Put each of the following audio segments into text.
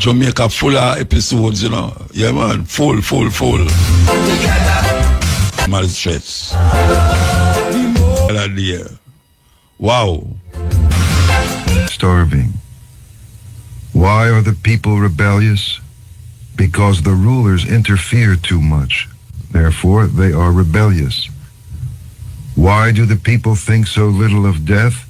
Jamaica full of episodes, you know. Yeah, man, full. Mal stress. Wow. Starving. Why are the people rebellious? Because the rulers interfere too much. Therefore, they are rebellious. Why do the people think so little of death?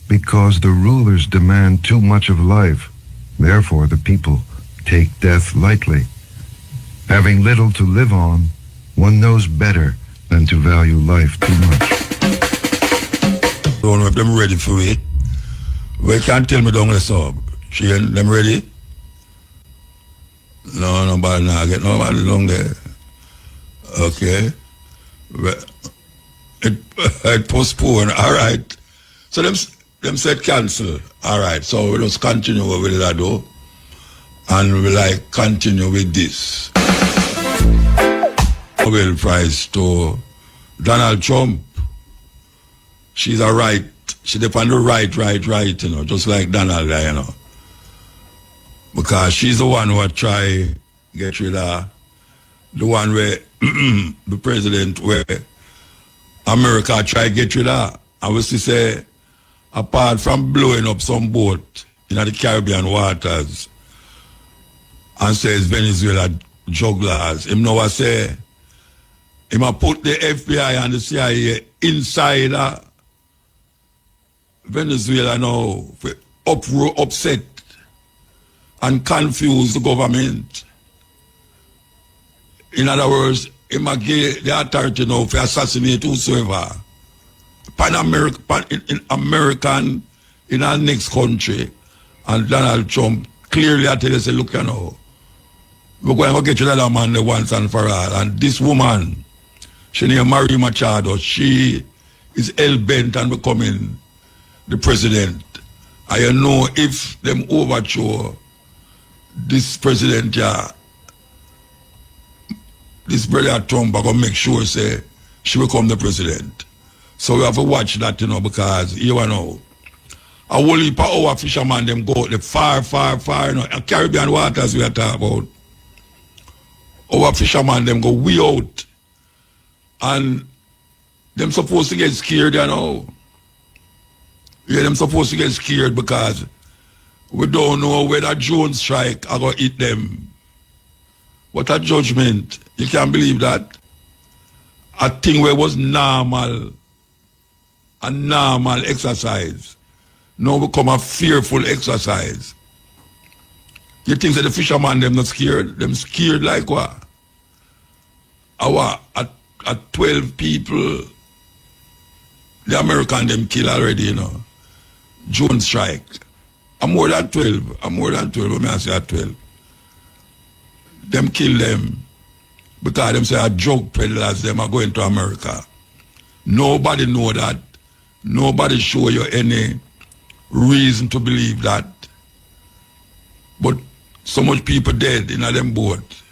Because the rulers demand too much of life. Therefore, the people take death lightly. Having little to live on, one knows better than to value life too much. Don't know if them ready for it. Well, can't tell me down the sub. She ain't them ready? No, nobody now. Get nobody down there. Okay. Well, it postponed. All right. So them said cancel. All right. So we just continue with that though. And we like continue with this. Nobel Prize to Donald Trump. She's a right. She depend on the right, you know, just like Donald, you know. Because she's the one who try get rid of the one where the president where America try get rid of. I was to say, apart from blowing up some boat in the Caribbean waters and says Venezuela jugglers, him now I say, him a put the FBI and the CIA inside Venezuela now, upset and confuse the government. In other words, him a give the authority now for assassinate whosoever. In American, in our next country, and Donald Trump clearly I tell you, say, look, you know, we're going to get you that man once and for all. And this woman, she named Marie Machado, she is hell-bent on becoming the president. I know if them overthrow this president, yeah, this brother Trump are going to make sure, say, she become the president. So we have to watch that, you know, because, you know, a whole heap of our fishermen, them go the far, you know, Caribbean waters we are talking about. Our fishermen, them go way out. And them supposed to get scared, you know. Yeah, them supposed to get scared because we don't know whether drone strike are going to hit them. What a judgment. You can't believe that. A thing where it was normal, a normal exercise, now become a fearful exercise. You think that the fishermen, them not scared? Them scared like what? At 12 people, the American them kill already, you know. Drone strike. I'm more than 12. Let me say at 12. Them kill them because them say a drug peddlers, them are going to America. Nobody know that. Nobody show you any reason to believe that. But so much people dead in them boat.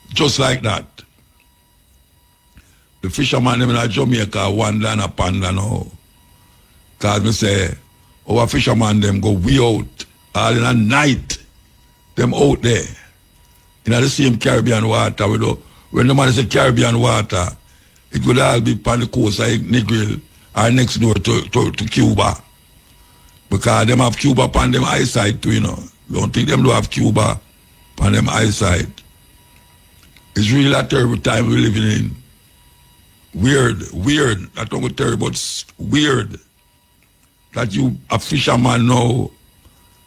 Just like that. The fishermen them in Jamaica wander and a panda now. Because me say, our fishermen them go way out. All in a night. Them out there. In the same Caribbean water. When the man say Caribbean water, it would all be on the coast of Negril or next door to Cuba. Because them have Cuba upon them eyesight too, you know. Don't think them do have Cuba upon them eyesight. It's really a terrible time we're living in. Weird. Not only terrible, but weird. That you, a fisherman now,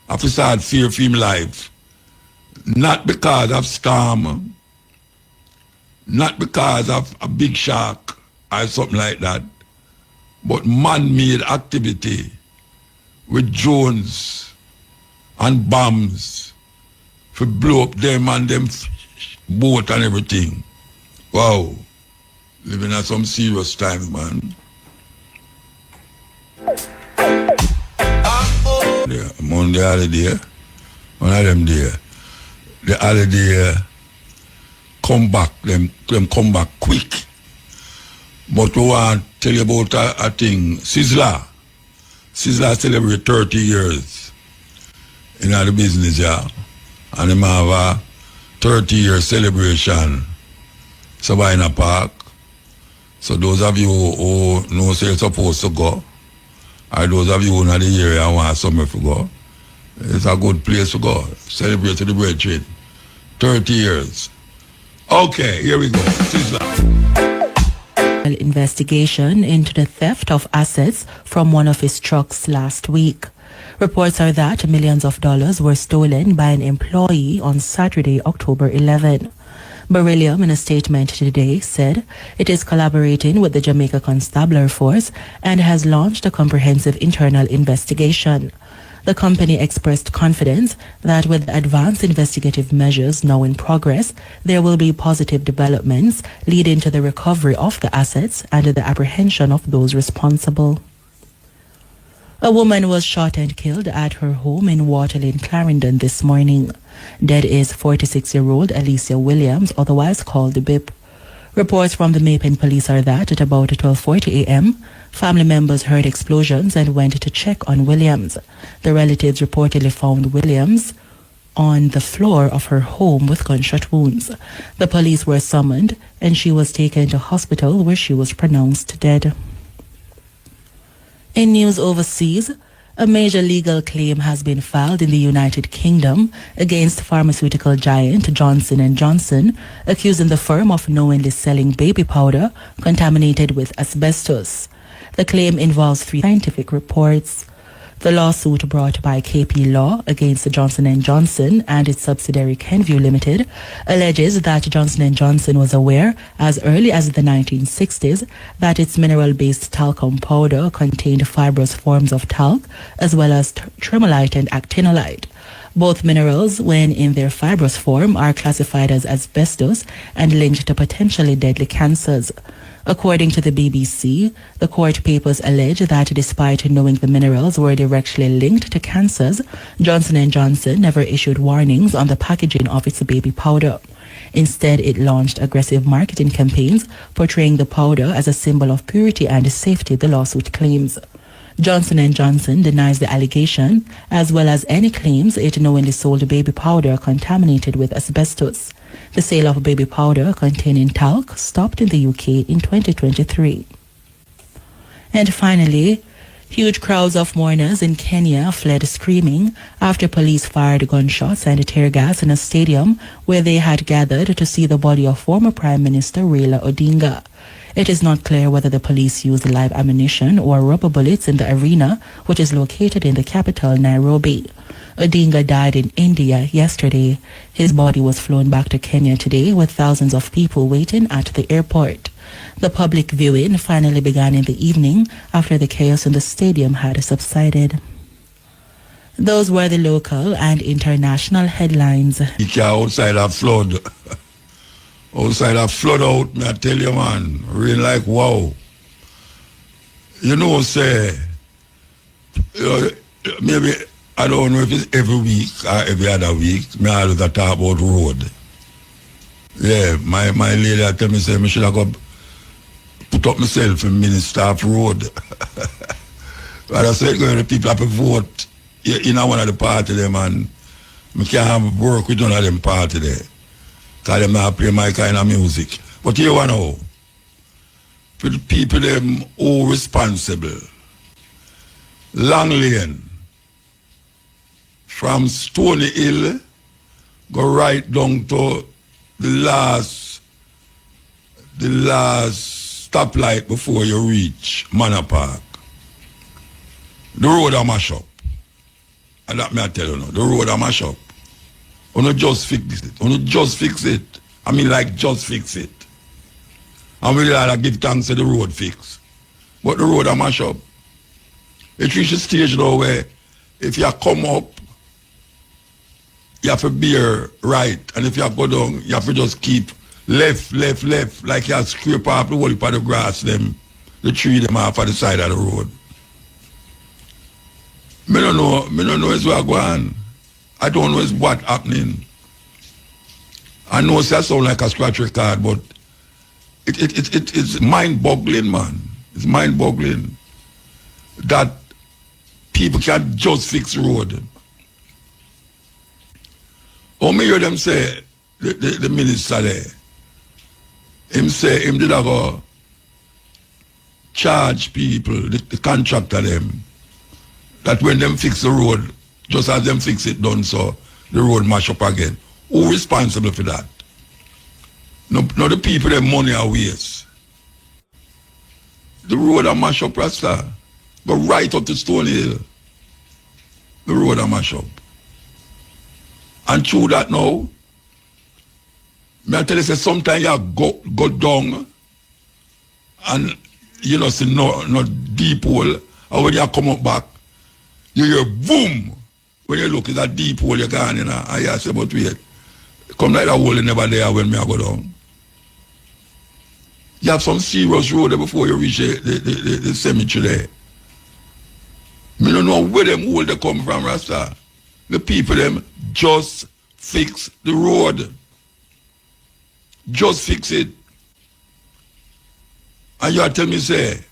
a fisher had fear for him life. Not because of storm, not because of a big shark or something like that, but man-made activity with drones and bombs to blow up them and them boat and everything. Wow. Living at some serious times, man. Yeah, Monday holiday, one of them there. The holiday come back, them come back quick. But we want to tell you about a thing. Sizzler celebrate 30 years. in the business, yeah. And him have a 30-year celebration. So in a park. So those of you who know say you're supposed to go, or those of you who know the area and want somewhere to go, it's a good place to go. Celebrate the brethren. 30 years. Okay, here we go. Investigation into the theft of assets from one of his trucks last week. Reports are that millions of dollars were stolen by an employee on Saturday, October 11. Beryllium, in a statement today, said it is collaborating with the Jamaica Constabulary Force and has launched a comprehensive internal investigation. The company expressed confidence that with advanced investigative measures now in progress, there will be positive developments leading to the recovery of the assets and the apprehension of those responsible. A woman was shot and killed at her home in Waterloo, Clarendon this morning. Dead is 46-year-old Alicia Williams, otherwise called Bip. Reports from the Mapen police are that at about 12:40 a.m., family members heard explosions and went to check on Williams. The relatives reportedly found Williams on the floor of her home with gunshot wounds. The police were summoned and she was taken to hospital where she was pronounced dead. In news overseas, a major legal claim has been filed in the United Kingdom against pharmaceutical giant Johnson & Johnson, accusing the firm of knowingly selling baby powder contaminated with asbestos. The claim involves 3 scientific reports. The lawsuit brought by KP Law against Johnson & Johnson and its subsidiary Kenvue Limited alleges that Johnson & Johnson was aware as early as the 1960s that its mineral-based talcum powder contained fibrous forms of talc as well as tremolite and actinolite. Both minerals, when in their fibrous form, are classified as asbestos and linked to potentially deadly cancers. According to the BBC, the court papers allege that despite knowing the minerals were directly linked to cancers, Johnson & Johnson never issued warnings on the packaging of its baby powder. Instead, it launched aggressive marketing campaigns portraying the powder as a symbol of purity and safety, the lawsuit claims. Johnson & Johnson denies the allegation, as well as any claims it knowingly sold baby powder contaminated with asbestos. The sale of baby powder containing talc stopped in the UK in 2023. And finally, huge crowds of mourners in Kenya fled screaming after police fired gunshots and tear gas in a stadium where they had gathered to see the body of former Prime Minister Raila Odinga. It is not clear whether the police used live ammunition or rubber bullets in the arena, which is located in the capital, Nairobi. Odinga died in India yesterday. His body was flown back to Kenya today with thousands of people waiting at the airport. The public viewing finally began in the evening after the chaos in the stadium had subsided. Those were the local and international headlines. Outside a flood. Outside a flood out, me I tell you, man. Rain like wow. You know, say, maybe, I don't know if it's every week or every other week, me always talk about road. Yeah, my lady tell me, say, me should have go put up myself in Minister of Road. But I said, the people have to vote in one of the party them, and I can't have work with none of them party there. Because them not play my kind of music. But you know, for the people them who responsible, Long Lane, from Stony Hill, go right down to the last stoplight before you reach Manor Park. The road a mash up. And that me I tell you now, the road a mash up. Only just fix it. Only just fix it. I mean, like, just fix it. And we like give thanks to the road fix. But the road a mash up. It reaches a stage now where if you come up, you have to bear right. And if you go down, you have to just keep left, like you scrape off the whole part of the grass, them, the tree them off at the side of the road. Me don't know it's what going on. I don't know it's what happening. I know it sounds like a scratch record, but it's mind-boggling, man. It's mind-boggling that people can't just fix road. How me hear them say, the minister there, him say, him did go charge people, the contractor them, that when them fix the road, just as them fix it done, so the road mash up again. Who responsible for that? No, the people, them money are waste. The road are mash up, Rasta. Go right up to Stone Hill. The road are mash up. And through that now, I tell you, say, sometimes you go down and you know, see no deep hole, and when you come up back, you hear boom. When you look, it's a deep hole you're gone in, and you say, but wait, come like that hole is never there when I go down. You have some serious road there before you reach the cemetery there. I don't know where them hole they come from, Rasta. The people them just fix the road. Just fix it. And you tell me, say,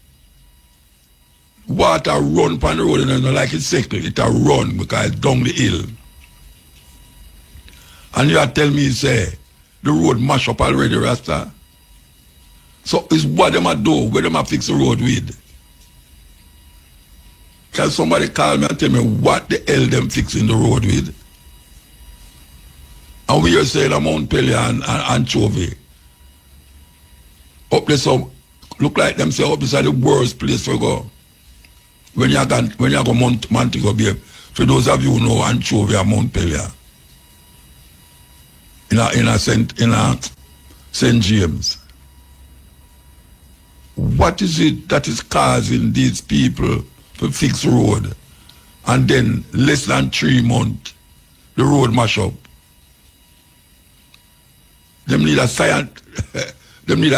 water run upon the road and not like it's cycle, it a run because it's down the hill. And you tell me, say, the road mash up already, Rasta. So it's what them a do, where them a fix the road with. Can somebody call me and tell me what the hell them fixing the road with? And we are saying Mount Pelly and Anchovy. Up there some look like them say up beside the worst place to go. When you go Montego Bay, for those of you who know Anchovy and Mount Pelly. In a St. James. What is it that is causing these people to fix road? And then less than 3 months, the road mash up. Them need a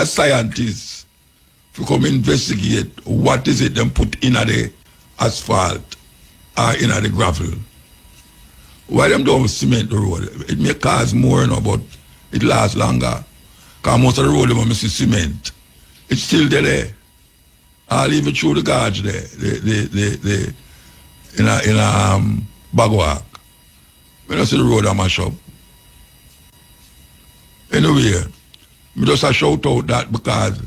scientist to come investigate what is it them put in the asphalt or in the gravel. Why them don't cement the road? It may cause more, but it lasts longer. Because most of the road them must cement. It's still there. I'll even through the gorge there. In a Bagwalk. When I see the road I mash up. Anyway, I just a shout out that because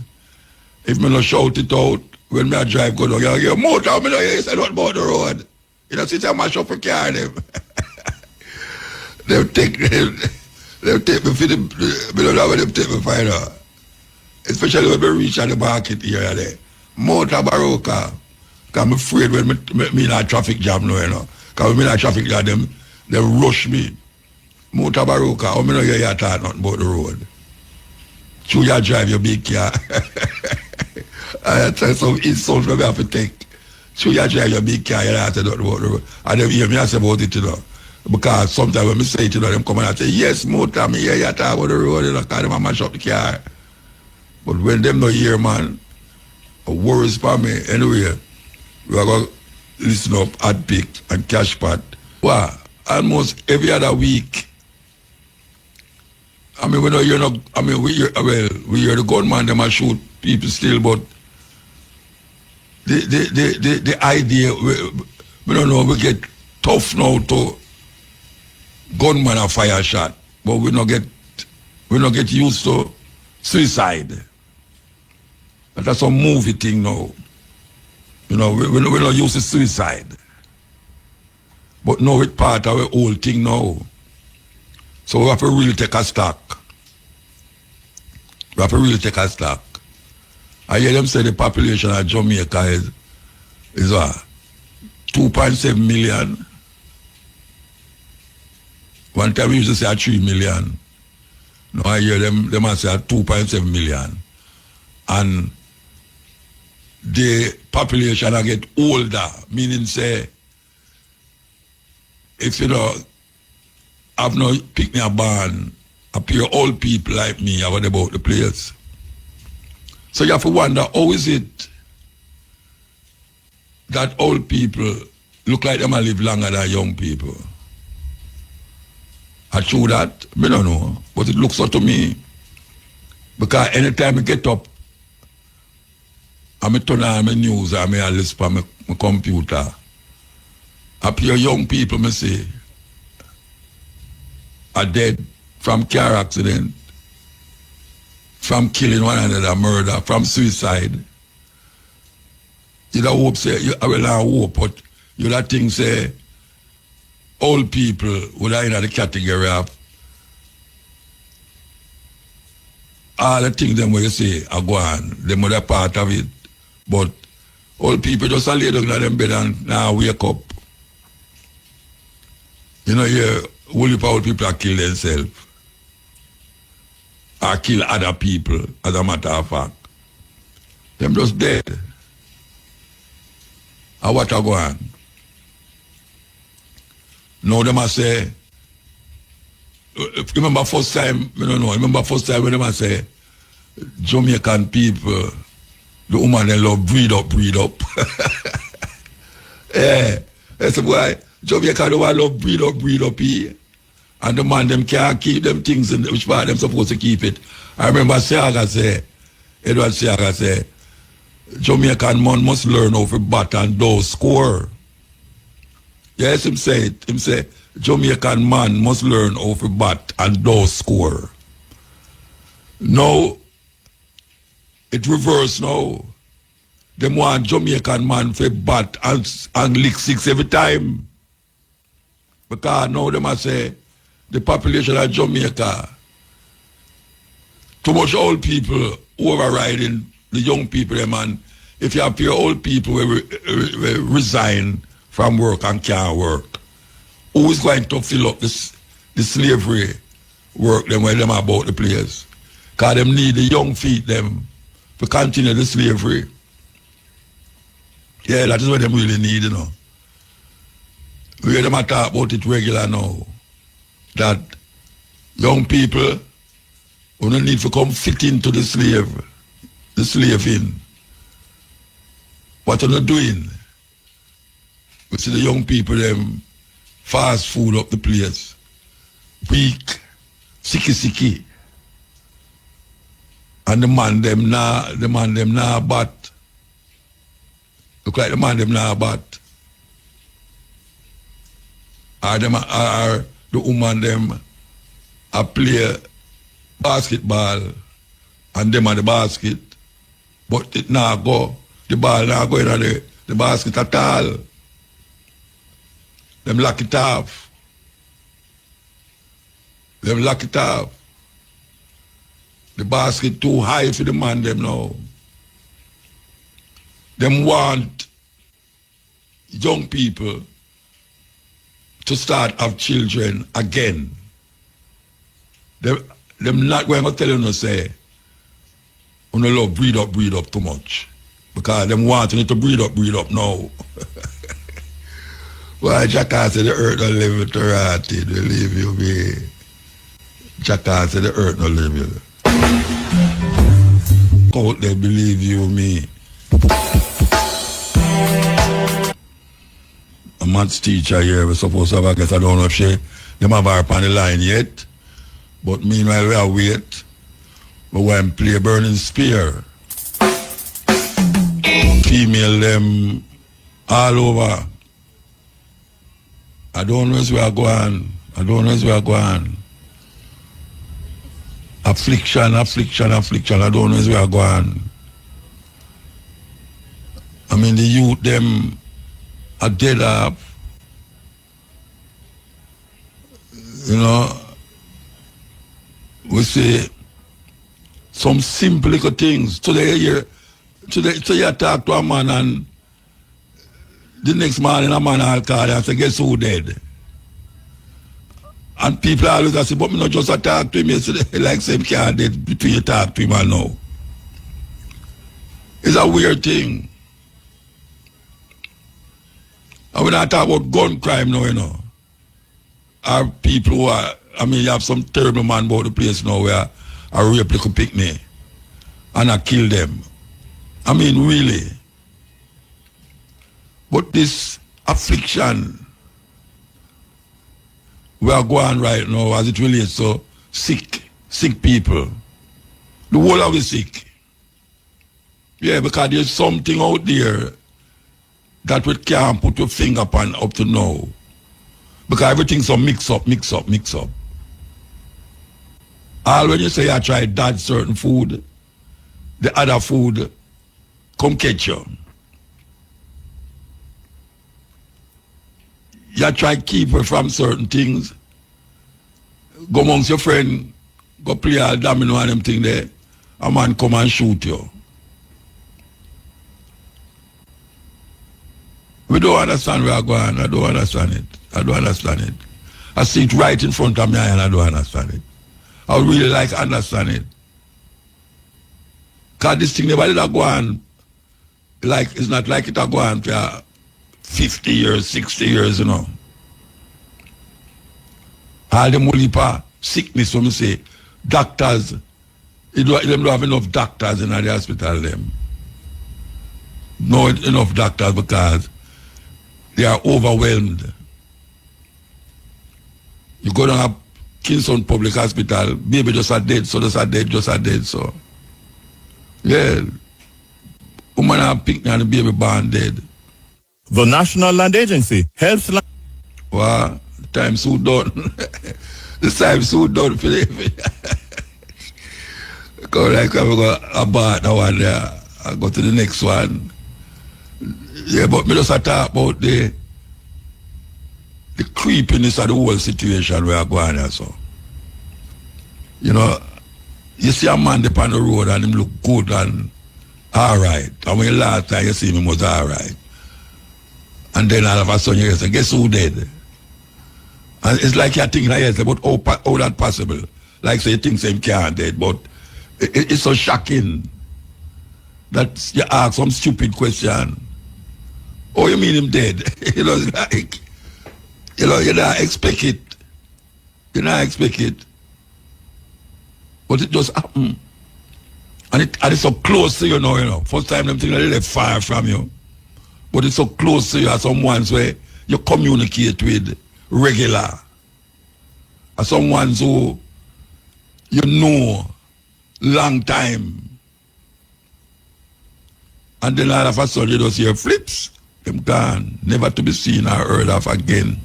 if me not shout it out, when me a drive go down, you hear motor, me not hear say nothing about the road. You know, sit and mash up for car them. They'll take me for the, me don't know where them take me for, especially when we reach at the market here and there. Mutabaruka. Because I'm afraid when me in a traffic jam now, you know. Because when me in a traffic jam, they rush me. Mutabaruka, I don't hear you talk nothing about the road. Through you drive your big car. I tell some insults we have to take. Through you drive your big car, you don't say nothing about the road. And they hear me say about it, you know. Because sometimes when I say it, you know, them come and say, yes, Muta, me hear you talk about the road, you know, because they mash up the car. But when them not hear, man, worries for me. Anyway, we are going to listen up at Pick and Cash Pot. Wow, almost every other week. I mean, we don't hear no, I mean, we hear the gunman, them a shoot people still, but the idea, we don't know, we get tough now to gunman a fire shot, but we not get used to suicide. That's a movie thing now. You know, we're not used to suicide. But now it's part of the whole thing now. So we have to really take a stock. We have to really take a stock. I hear them say the population of Jamaica is 2.7 million. One time we used to say 3 million. Now I hear them say 2.7 million. And the population get older, meaning say, if you know, have no pick me a barn, appear old people like me, what about the place? So you have to wonder, how is it that old people look like them and live longer than young people? I true that? I don't know, but it looks so to me. Because anytime I get up, I turn on my news, I listen on my computer. Appear young people, I say, are dead from car accident, from killing one another, murder, from suicide. You don't hope say, I will not hope, but you don't think say, old people would are in the category of all the things them where you say are gone, them would are part of it. But old people just lay down in them bed and now wake up. You know, here, whole heap of old people are kill themselves. Or kill other people, as a matter of fact. Them just dead. And what are going? Now them a say, remember first time, I don't know, remember first time when them a say, Jamaican people, the woman they love breed up. Yeah, that's why Jamaican the one love breed up here. And the man them can't keep them things in which part them supposed to keep it. I remember Edward Seaga say, Jamaican man must learn how to bat and do score. Yes, him say it. Him say, Jamaican man must learn how to bat and do score. Now, it reverse now. Them want Jamaican man to bat and lick six every time. Because now them a say, the population of Jamaica, too much old people overriding the young people, and if you have your old people will resign from work and can't work, who is going to fill up the slavery work them when them about the place? Because them need the young feet them to continue the slavery. Yeah, that is what them really need, you know. We hear them talk about it regular now. That young people who don't need to come fit into the slaving. What are they doing? We see the young people them fast food up the place. Weak, sicky. And the man them nah bat. Look like the man them nah bat. Or the woman them a play basketball and them at the basket, but it now go, the ball now go in the basket at all. Them lock it off. The basket too high for the man them now. Them want young people to start have children again. Them not going to tell you say, you no love breed up too much. Because them wanting it to breed up now. Why Jacka said the earth don't live with rotted, believe you me. Jacka said the earth don't live with. Out there, believe you me. A maths teacher here was supposed to have, I guess I don't know if them have her on the line yet. But meanwhile we are wait. But when play Burning Spear, female them all over. I don't know where we are going. Affliction. I don't know where we are going. I mean the youth them are dead up. You know, we say some simple little things. Today you talk to a man and the next morning a man will call and say, guess who dead? And people always say, but me not just talk to him yesterday, like same can't dead between you talk to him and now. It's a weird thing. And when I talk about gun crime now, you know, are people who are, I mean, you have some terrible man about the place now where I rape little picnic and I kill them. I mean, really. But this affliction we are going right now as it relates to sick people. The whole of the sick. Yeah, because there's something out there that we can't put your finger upon up to now. Because everything's so mix up. All when you say you try that certain food, the other food come catch you. You try keep her from certain things. Go amongst your friend, go play a domino and them thing there. A man come and shoot you. We don't understand where I go on. I don't understand it. I don't understand it. I see it right in front of me and I don't understand it. I would really like to understand it. Because this thing never did go on. Like, it's not like it go on for 50 years, 60 years, you know. All the mulipa sickness, when we say, doctors, they don't have enough doctors in the hospital, them. Not enough doctors because they are overwhelmed. You go down to Kingston Public Hospital, baby just are dead, so just are dead, so. Yeah. Woman have picnic and the baby born dead. The National Land Agency helps land. Wow, the time so done. The time so done, Philip. Go like I go about that one there. I go to the next one. Yeah, but me just talk about the creepiness of the whole situation where I go on there, so. You know, you see a man up on the road and him look good and alright. And when last time you see him was alright. And then all of a sudden you say, guess who dead? And it's like you're thinking, but how that possible? Like say you think him can't dead, but it's so shocking that you ask some stupid question. Oh, you mean him dead? You know, it's like, you know, you don't expect it. You don't expect it. But it just happened. And it's so close to you now, you know. First time them think that they're far from you. But it's so close to you as someone where you communicate with regular. As someone who you know long time. And then all of a sudden you just hear flips. Them gone. Never to be seen or heard of again.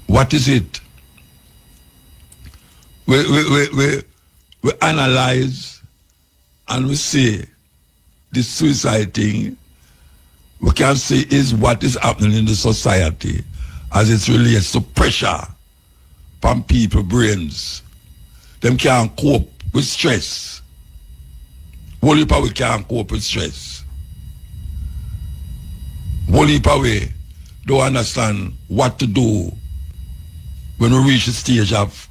What is it? We analyze and we say this suicide thing, we can say is what is happening in the society as it relates to pressure from people's brains. Them can't cope with stress. Whole heap of we can't cope with stress. Whole heap of we don't understand what to do when we reach the stage of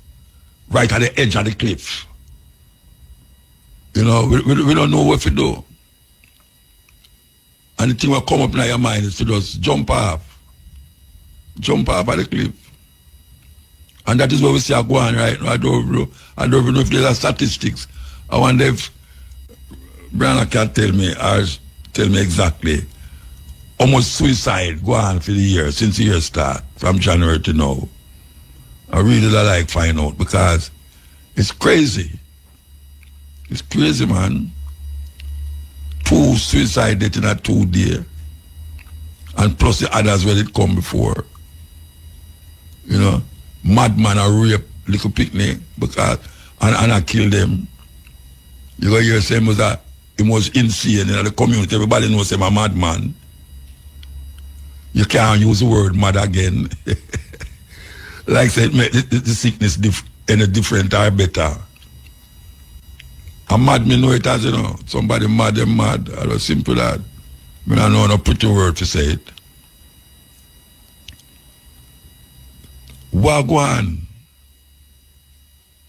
right at the edge of the cliff. You know, we don't know what to do. And the thing will come up in your mind is to just jump off of the cliff. And that is what we see go on right now. I don't even know if there's statistics. I wonder if Brianna can tell me exactly how much suicide go on for the year, since the year start, from January to now. I really like find out because it's crazy. It's crazy, man. 2 suicide deaths in a 2 day. And plus the others where it come before. You know, madman a rape little picnic because and I kill them. You go hear say he was insane in the community. Everybody knows him a madman. You can't use the word mad again. Like I said, the sickness any different or better. A mad me know it as, you know, somebody mad, them mad. I was simple that. I don't know no pretty word to say it. Wagwan.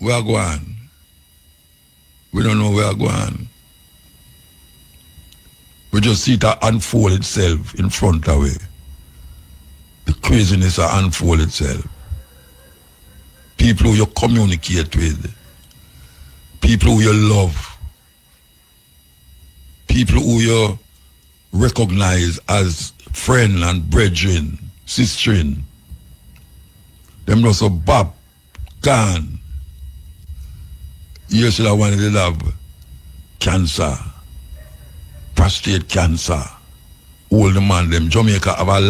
Wagwan. We don't know where going. We just see it unfold itself in front of it. The craziness unfold itself. People who you communicate with. People who you love. People who you recognize as friend and brethren, sisterin. Them just so bab, gone. You should have wanted to have cancer, prostate cancer. All the man, them Jamaica have a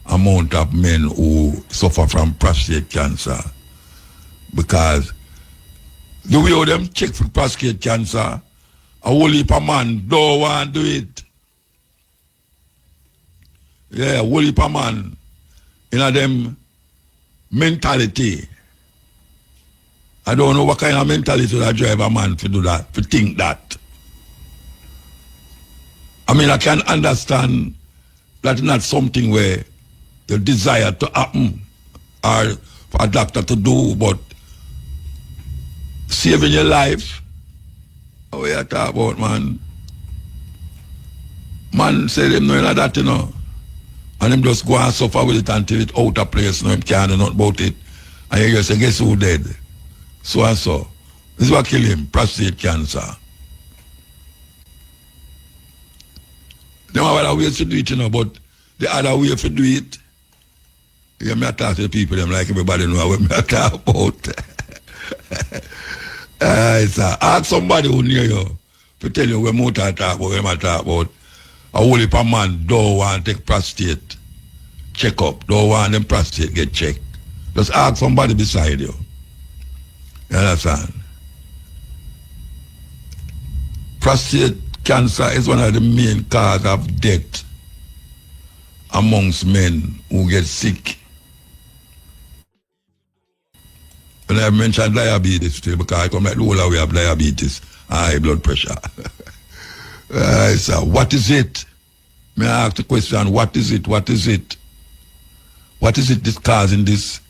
amount of men who suffer from prostate cancer. Because the way them check for prostate cancer, a whole heap of man don't want to do it. Yeah, a whole heap of man in a them mentality. I don't know what kind of mentality that drive a man to do that, to think that. I mean, I can understand that's not something where you desire to happen or for a doctor to do, but saving your life, what you talk about, man? Man say them know that, you know, and them just go and suffer with it until it's out of place, no, him can't do nothing about it. And you say, guess who dead? So and so. This is what kill him, prostate cancer. There are other ways to do it, you know, but the other way to do it, you may talk to the people, them like everybody know what I talk about. Ask somebody who near you to tell you what I talk about, what I talk about. A whole heap of man don't want to take prostate check up, don't want them prostate get checked. Just ask somebody beside you. You understand? Prostate cancer is one of the main causes of death amongst men who get sick. And I mentioned diabetes today because I come like the whole way have diabetes and high blood pressure. So what is it? May I ask the question, what is it? What is it? What is it that's causing this?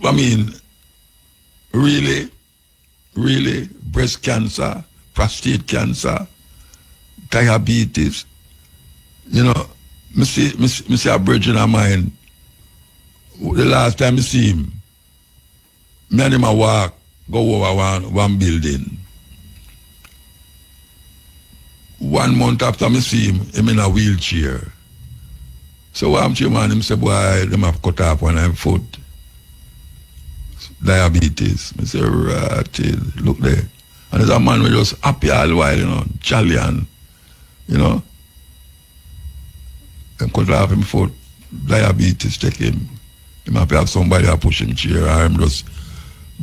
I mean, really, breast cancer, prostate cancer, diabetes. You know, me see a bridging of mine. The last time I see him, me and him a walk, go over one building. 1 month after I see him in a wheelchair. So I'm sure man, him say, boy, them have cut off one of them foot. Diabetes. I say, right, look there. And there's a man who just happy all the while, you know, jolly and, you know. Them cut off him foot, diabetes take him. He might have somebody who push him chair or him just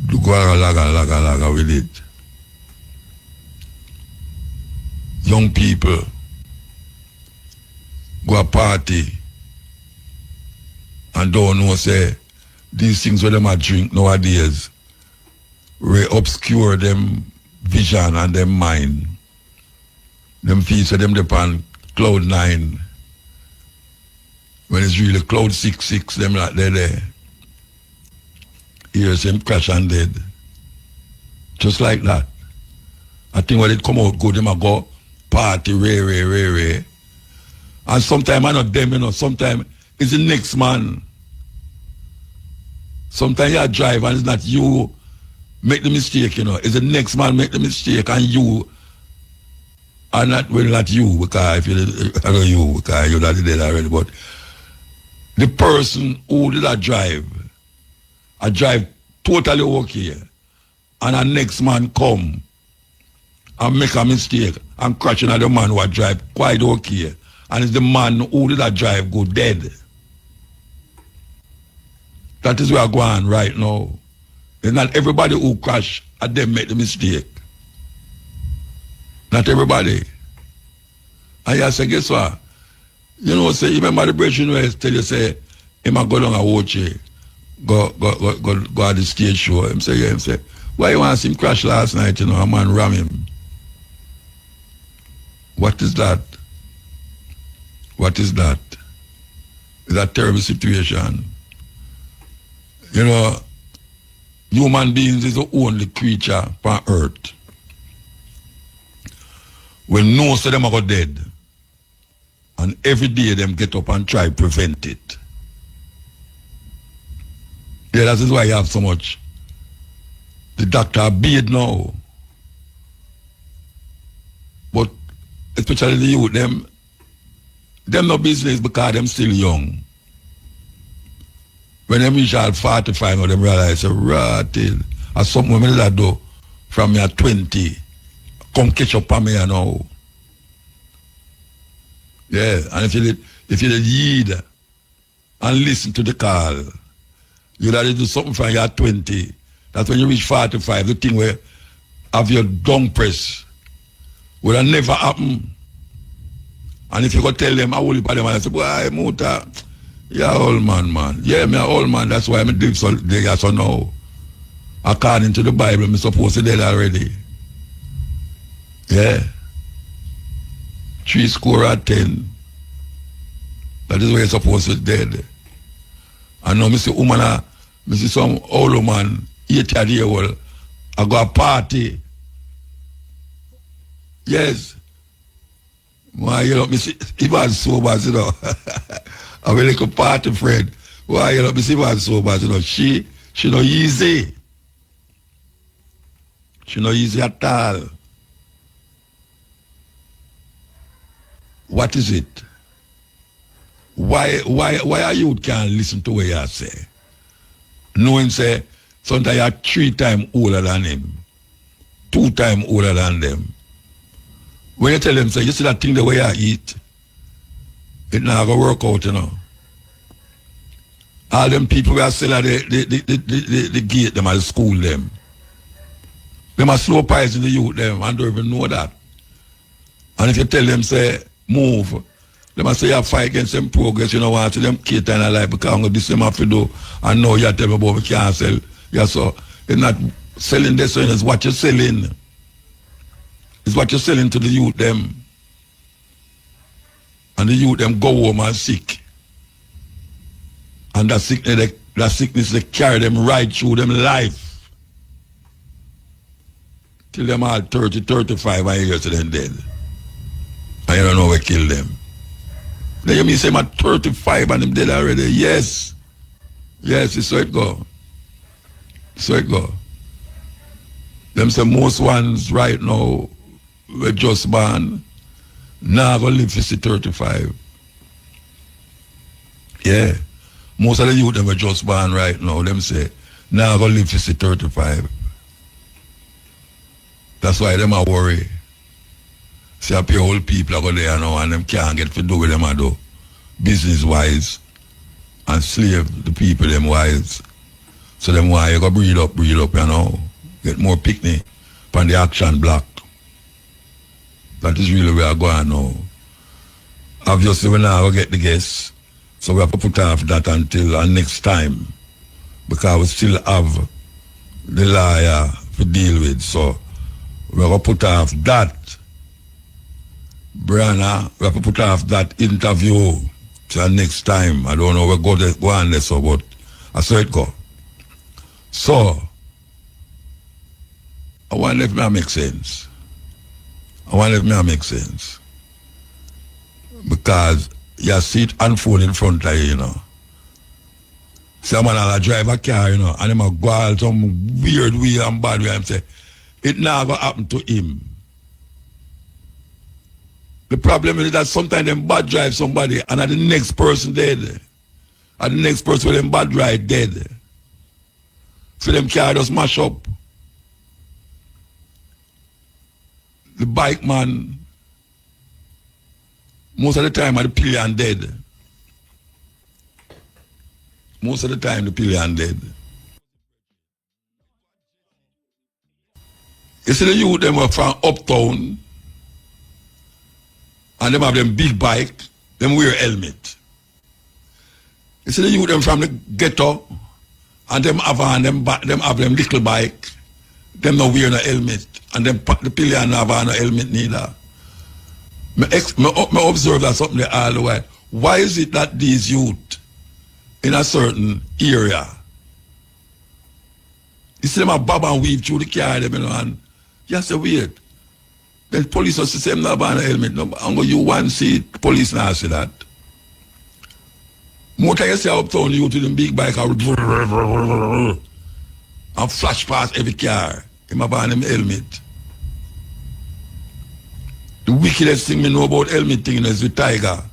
do go laga with it. Young people go a party and don't know, say, these things where them a drink nowadays will obscure them vision and them mind. Them feel so them depend cloud 9. When it's really cloud 6, them like they're there. Here's them crash and dead. Just like that. I think when it come out good, them a go party, ray. And sometimes I not them, you know, sometimes it's the next man. Sometimes you drive and it's not you make the mistake, you know. It's the next man make the mistake and you are not, well, not you, because if I know you, because you're not dead already, but the person who did that drive, I drive totally okay, and a next man come and make a mistake and crash into the man who drive quite okay, and it's the man who did that drive go dead. That is where I'm going right now. It's not everybody who crash and them make the mistake. Not everybody. And I say, guess what? You know, say, you remember the bridge where I tell you, say, he might go down and watch it, go at the stage show. Him say, yeah, him say, why you want to see him crash last night, you know, a man ram him? What is that? What is that? It's a terrible situation. You know, human beings is the only creature on earth when most of them are dead. And every day them get up and try to prevent it. Yeah, that is why you have so much. The doctor abide now. But especially the youth, them no business because them still young. When them reach all 45 now, them realize, right, as some women that do from me at 20, come catch up on me now. Yeah, and if if you heed and listen to the call, you'd have to do something from your 20. That's when you reach 45, the thing where have your dung press would have never happen. And if you go tell them, I will put them and I say, boy, Muta, you're old man. Yeah, me an old man, that's why I'm doing so now. According to the Bible, I'm supposed to dead already. Yeah. 70. That is where you're supposed to dead. And now I see woman, I see some old woman, 80-year-old, I go a party. Yes. Why, you know, me see, he was sober, you know. I will like a party friend. Why, you know, me see, he was sober, you know. She not easy. She not easy at all. What is it? Why a youth can't listen to what you say? Knowing say, sometimes you're 3 times older than him, 2 times older than them. When you tell them, say, you see that thing the way you eat, it not going to work out, you know. All them people who are still at the gate, them at the school, them are slow poison the youth, them, and don't even know that. And if you tell them, say, move, they must say you fight against them progress, you know what, to them cater in a life because I'm going to do some have to do, and now you tell me about we can't sell. Yeah, so it's not selling this, it's what you're selling. It's what you're selling to the youth, them. And the youth, them go home and sick. And that sickness, they carry them right through them life. Till them all 30, 35 years to them dead. And you don't know what kill them. Then you mean say I'm at 35 and them dead already? Yes. Yes, it's so it go. So it go. Them say most ones right now were just born. Now going to live to 35. Yeah. Most of the youth them were just born right now. Them say, now going to live to 35. That's why them are worry. See, I pay old people are go there now and them can't get to do with them I do. Business-wise. And slave the people them wise. So them why you go breed up, you know. Get more picnic from the action block. That is really where I'm going now. Obviously, we're not going to get the guests. So we have to put off that until next time. Because we still have the lawyer to deal with. So we're going to put off that. Brianna, we have to put off that interview till next time. I don't know where go on there, so, but I saw it go. So, I wonder if it makes sense. Because you see it unfold in front of you, you know. Someone will drive a car, you know, and them will go out some weird way and bad way and say, it not going to happen to him. The problem is that sometimes them bad drive somebody and the next person dead. And the next person with them bad drive dead. So them car just mash up. The bike man, most of the time the pillion dead. Most of the time the pillion dead. You see the youth them were from uptown and them have them big bike, them wear helmet. You see the youth them from the ghetto and them have them little bike, them not wear no helmet. And then the pillion have no helmet neither. I observe that something there all the while. Why is it that these youth in a certain area, you see them a bob and weave through the car, them, you know, and you say weird. Then police also say them not have no helmet. No, I'm going to you one see police now say that. More time you see uptown youth with them big bike and flash past every car. Him have him helmet. The wickedest thing me know about helmet thing is with Tiger.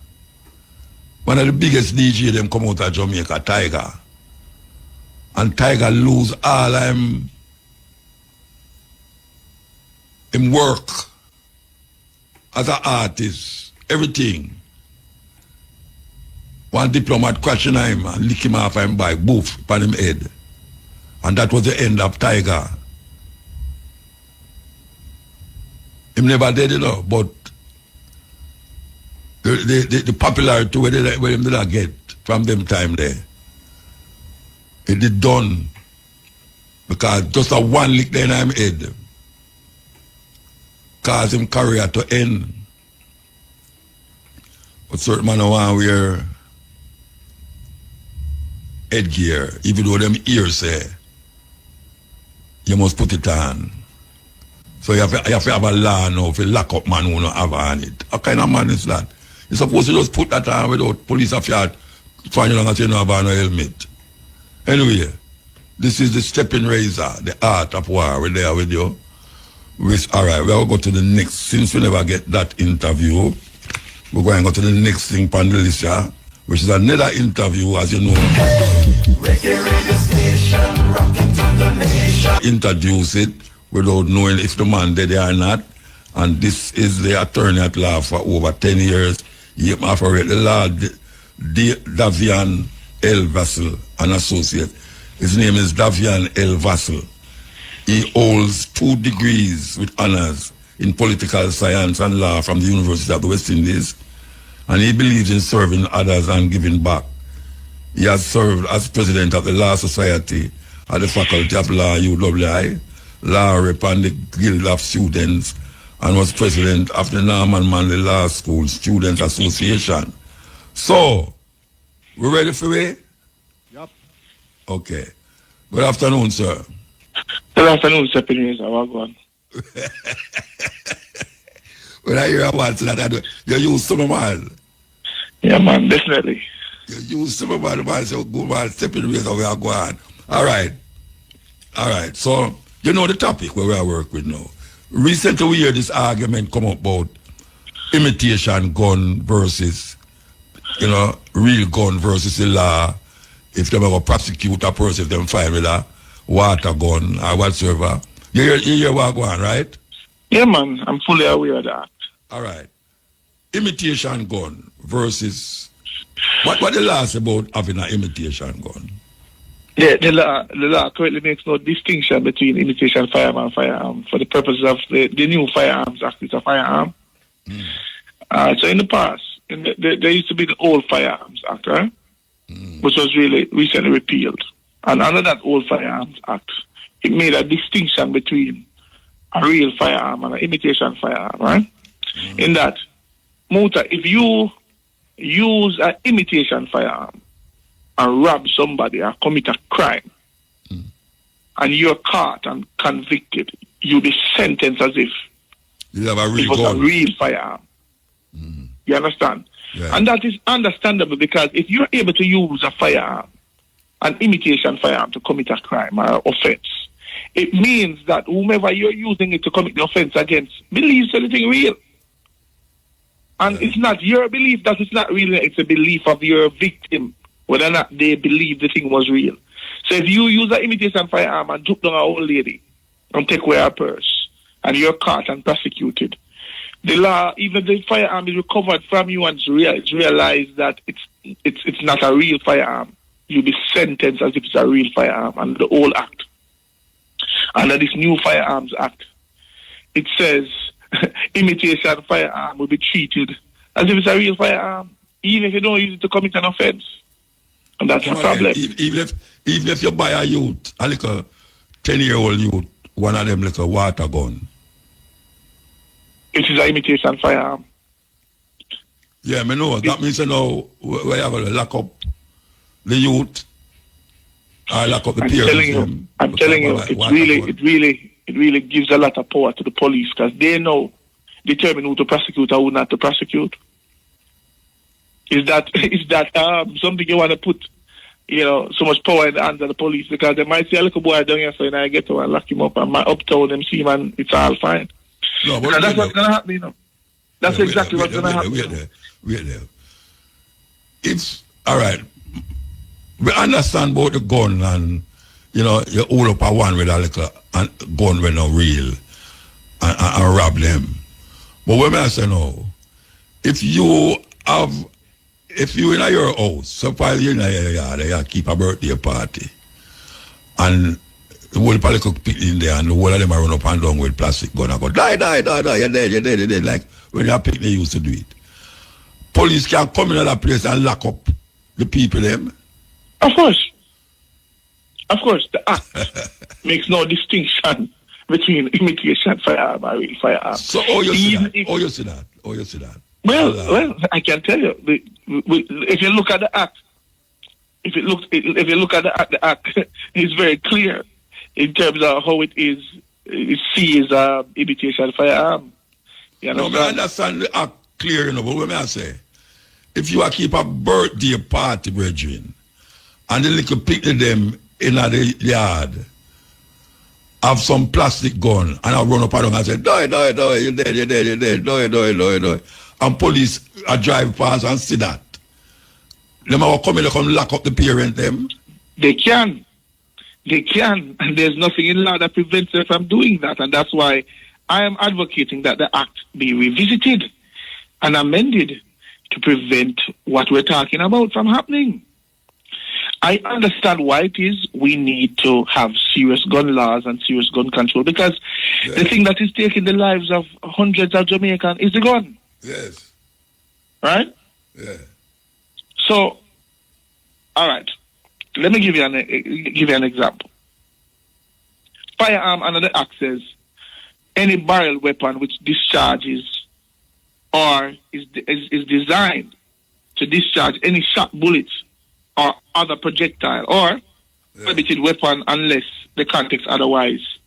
One of the biggest DJ them come out of Jamaica, Tiger. And Tiger lose all him work as an artist, everything. One diplomat crashed in him and lick him off him bike, boof, upon him head. And that was the end of Tiger. Him never did, you know, but the popularity where him did not get from them time there, it did done. Because just a one lick there in him head caused him career to end. But certain man want to wear headgear, even though them ears say you must put it on. So you have to have a law now if you lock up man who don't have on it. What kind of man is that? You're supposed to just put that on without police officer finding out that you don't have on a helmet. Anyway, this is the stepping razor, the art of war. We're there with you. All right, we'll go to the next. Since we never get that interview, we're going to go to the next thing, Pandelicia, which is another interview, as you know. Reggae radio station, rocking to the nation. Introduce it without knowing if the man dead or not. And this is the attorney at law for over 10 years. He operated the law, Davian L. Vassell, an associate. His name is Davian L. Vassell. He holds 2 degrees with honors in political science and law from the University of the West Indies. And he believes in serving others and giving back. He has served as president of the Law Society at the Faculty of Law, UWI, Law Rep and the Guild of Students, and was president of the Norman Manley Law School Students Association. So, we ready for it? Yep. Okay. Good afternoon, sir. Good afternoon, Sir Pinius. How are you? When I hear about that, you use some man. Yeah, man, definitely. You use some man, so good man, stepping ways how we are going. All right. So, you know the topic where we are working with now. Recently, we hear this argument come up about imitation gun versus, real gun versus the law. If they ever prosecute a person, if them find with a water gun or whatsoever. You hear what going on, right? Yeah, man, I'm fully aware of that. All right. Imitation gun versus what the law is about having an imitation gun? Yeah, the law currently makes no distinction between imitation firearm and firearm for the purposes of the new Firearms Act. It's a firearm. So in the past, there used to be the old Firearms Act, right? Which was really recently repealed. And under that old Firearms Act, it made a distinction between a real firearm and an imitation firearm, right? In that, Muta, if you use an imitation firearm and rob somebody or commit a crime, and you're caught and convicted, you'll be sentenced as if it was a real firearm. You understand? Yeah. And that is understandable because if you're able to use a firearm, an imitation firearm, to commit a crime or offense, it means that whomever you're using it to commit the offense against believes anything real. And it's not your belief that it's not real, it's a belief of your victim, whether or not they believe the thing was real. So if you use an imitation firearm and juke down an old lady and take away her purse, and you're caught and prosecuted, the law, even the firearm is recovered from you and it's realized that it's not a real firearm, you'll be sentenced as if it's a real firearm under the old act. Under this new Firearms Act, it says imitation firearm will be treated as if it's a real firearm, even if you don't use it to commit an offense. And that's the problem. Even if you buy a youth, a little 10-year-old youth, one of them little water gun. It is an imitation firearm. Yeah, I know. That means we have to lock up the youth. I lock up the parents. I'm telling you, it really gives a lot of power to the police because they know, determine who to prosecute or who not to prosecute. Is that something you want to put, so much power in the hands of the police? Because they might see a little boy down here, so I get to and lock him up, and my uptown them see man, it's all fine. No, but that's what's gonna happen, That's exactly what's gonna happen. Wait there. It's all right. We understand about the gun and you hold up a one with a little gun when not real and rob them. But when I say no, if you have if you in your house, suppose you in your yard, you keep a birthday party, and the whole probably cook picnic in there, and the whole of them are run up and down with plastic gun and go, die, you're dead, like when your picnic used to do it. Police can come in that place and lock up the people them. Of course, the act makes no distinction between imitation firearm and real firearm. So, how you see that? Well, I can tell you, if you look at the act, if you look at the act is very clear in terms of how it sees imitation firearm. You understand? No, I understand the act clear, but what may I say? If you keep a birthday party, brethren, and the little picnic them in the yard, have some plastic gun, and I run up and say, die, you're dead, die. And police drive past and see that. Them are coming to come lock up the parent them. They can, and there's nothing in law that prevents them from doing that, and that's why I am advocating that the act be revisited and amended to prevent what we're talking about from happening. I understand why it is we need to have serious gun laws and serious gun control, because the thing that is taking the lives of hundreds of Jamaicans is the gun. Yes. Right? Yeah. So, all right. Let me give you an example. Firearm under the Act says any barrel weapon which discharges or is designed to discharge any shot bullets or other projectile or prohibited weapon unless the context otherwise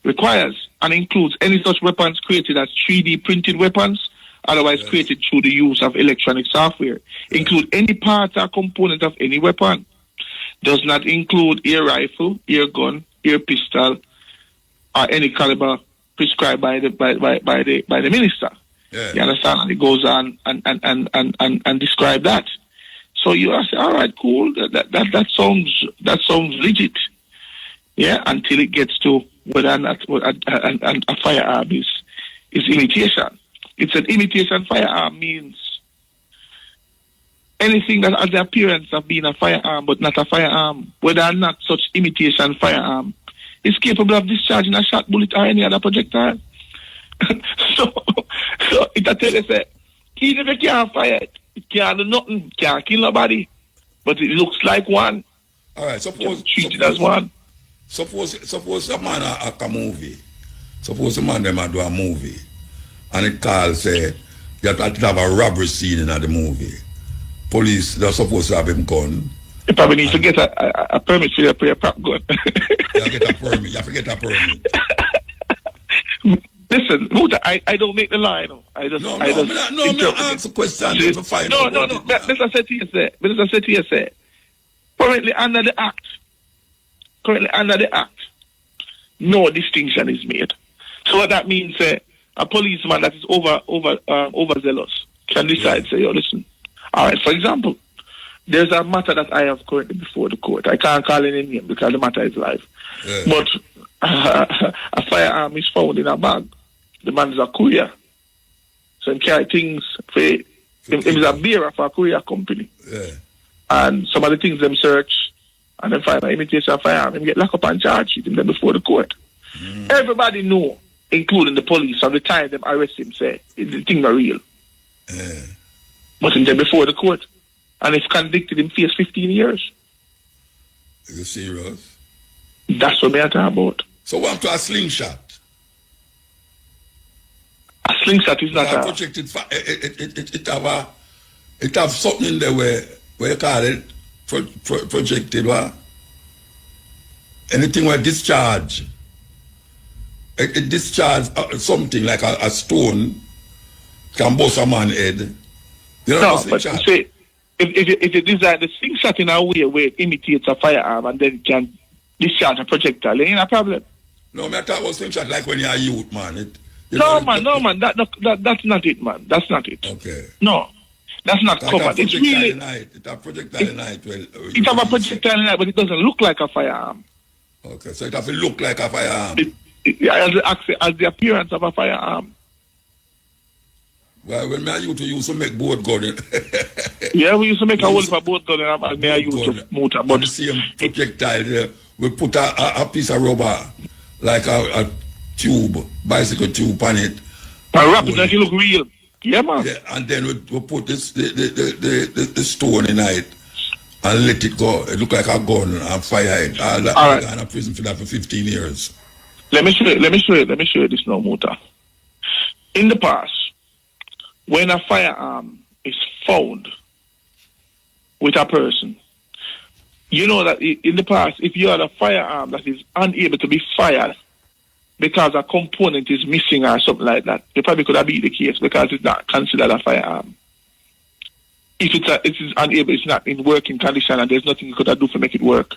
requires, and includes any such weapons created as 3D printed weapons, otherwise created through the use of electronic software, include any part or component of any weapon, does not include air rifle, air gun, air pistol, or any caliber prescribed by the minister. Yeah. You understand? And it goes on and describe that. So you say, all right, cool. That sounds legit. Yeah, until it gets to whether or not a firearm is imitation. It's an imitation firearm means anything that has the appearance of being a firearm but not a firearm, whether or not such imitation firearm is capable of discharging a shot bullet or any other projectile. so it I tell you, say, even if you can't fire it, it can't do nothing, can't kill nobody, but it looks like one. All right, suppose treat it as one. Suppose a man act a movie. Suppose a man them do a movie, and it calls say you have to have a robbery scene in the movie. Police they're supposed to have him gun. You probably need to get a permit for your prop gun. You get a permit. You have to get a permit. Listen, Muta, I don't make the lie. No. I ask a question to find out. No. Let's say to you, say, currently under the act, no distinction is made. So what that means, a policeman that is overzealous can decide, say, yo, listen. All right, for example, there's a matter that I have currently before the court. I can't call any name because the matter is live. Yeah. But a firearm is found in a bag. The man is a courier. So he carry things for him is a bearer for a courier company. Yeah. And some of the things them search and then find an imitation firearm and get locked up and charged him then before the court. Everybody know, including the police, at the time them arrest him, say the thing are real. Yeah. But then before the court. And if convicted, him face 15 years. Is it serious? That's what we are talking about. So what happened to a slingshot? A slingshot is not a projected. It have something in there where you call it projected. What? Anything where discharge. It discharge something like a stone can bust a man's head. You know, no, but you say if you design the slingshot in a way where it imitates a firearm and then it can discharge a projectile, it ain't a problem. No, I talk about slingshot like when you're a youth, man. No, man. That's not it, man. That's not it. Okay. No, that's not covered. It's really it have projectile in night. It have a projectile in night, but it doesn't look like a firearm. Okay, so it have to look like a firearm. As the appearance of a firearm. Well, when I used to make boat gun. Yeah, we used to make a hole for boat gun and I used to motor. But the same projectile there, we put a piece of rubber, like a tube, bicycle tube on it. And wrap it like it look real. Yeah, man. Yeah, and then we put this the stone in it and let it go. It look like a gun and fire it. All right. And a prison for that for 15 years. Let me show you this now, Muta. In the past, when a firearm is found with a person, you know that in the past, if you had a firearm that is unable to be fired because a component is missing or something like that, it probably could have been the case because it's not considered a firearm. If it is unable, it's not in working condition and there's nothing you could do to make it work,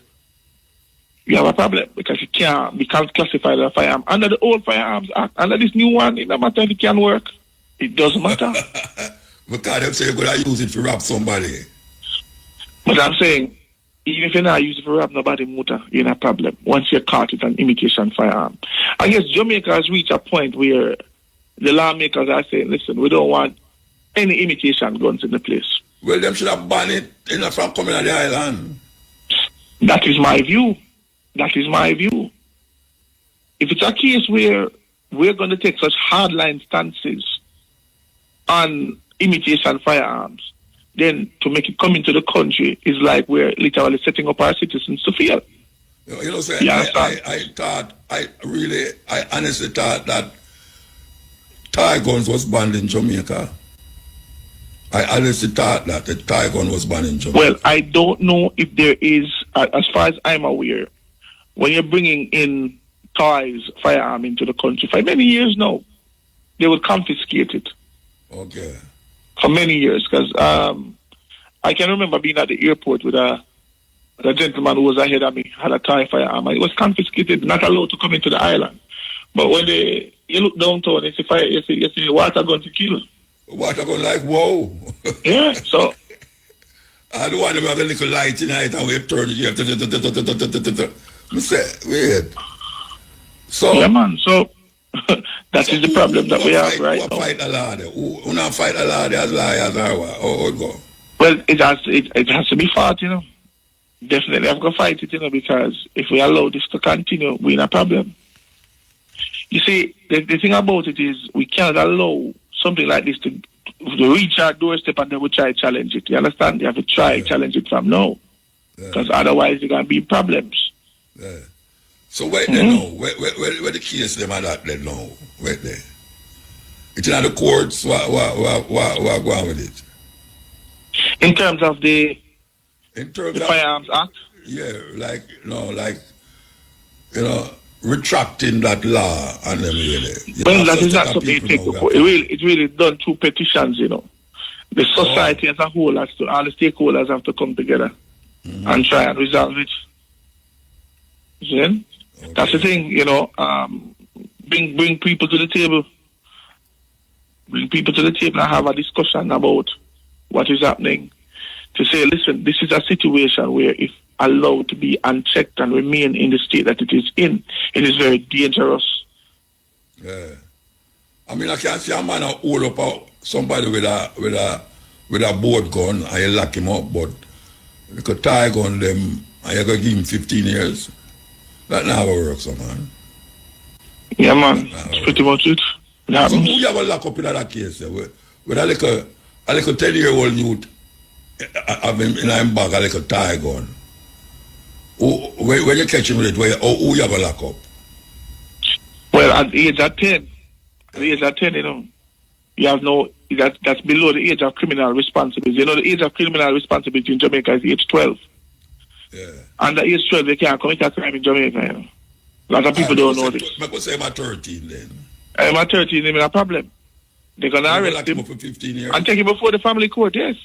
you have a problem because it can't be classified as a firearm. Under the old Firearms Act, under this new one, it doesn't matter if it can work. It doesn't matter. Because they say you're going to use it to rob somebody. But I'm saying, even if you're not using it for rob nobody, Muta, you're not a problem. Once you're caught with an imitation firearm. I guess Jamaica has reached a point where the lawmakers are saying, listen, we don't want any imitation guns in the place. Well, them should have banned it from coming on the island. That is my view. That is my view. If it's a case where we're going to take such hardline stances on imitation firearms, then to make it come into the country is like we're literally setting up our citizens to fail. You know, sir, I honestly thought that tie guns was banned in Jamaica. I honestly thought that the tie gun was banned in Jamaica. Well, I don't know if there is, as far as I'm aware, when you're bringing in firearm into the country, for many years now, they would confiscate it. Okay. For many years, because I can remember being at the airport with a gentleman who was ahead of me, had a tie firearm, and it was confiscated, not allowed to come into the island. But when you look downtown, you see water gun to kill. Water gun like, whoa. Yeah, so. I don't want to have a little light tonight and we turn it here. I say, wait. So. Yeah, man, so. That is the problem that we have right now. Fight a lot. Who not fight a lot as liars or what? How it go? Well, it has to be fought, you know. Definitely have to fight it, you know, because if we allow this to continue, we're in a problem. You see, the thing about it is we cannot allow something like this to reach our doorstep and then we try to challenge it. You understand? You have to try to challenge it from now. Because otherwise there going to be problems. Yeah. So where they know? Where the case them are that they know? Where they? It's in the courts. What go on with it? In terms of the Firearms Act? Yeah, retracting that law and them really. Well, that is not something you take before. It's really done through petitions, you know. The society as a whole has to, all the stakeholders have to come together and try and resolve it. See? Okay. That's the thing, you know. Bring people to the table. Bring people to the table and have a discussion about what is happening. To say, listen, this is a situation where if allowed to be unchecked and remain in the state that it is in, it is very dangerous. Yeah. I mean, I can't see a man hold up somebody with a board gun and you lock him up, but you could tie gun them and you could give him 15 years. That never works, man. Yeah, man. That's pretty much it. So who you have a lock up in that case? With a little 10-year-old youth have him in a bag, a little tie gun. When you catch him with it, who you have a lock up? Well, at the age of 10, you know, you have that's below the age of criminal responsibility. You know, the age of criminal responsibility in Jamaica is age 12. Yeah. Under age 12, they can't commit a crime in Jamaica, you know. A lot of people don't know this. I could say I'm at 13 then. I'm at 13, they're in a problem. They're going to arrest him for 15 years. And take him before the family court, yes.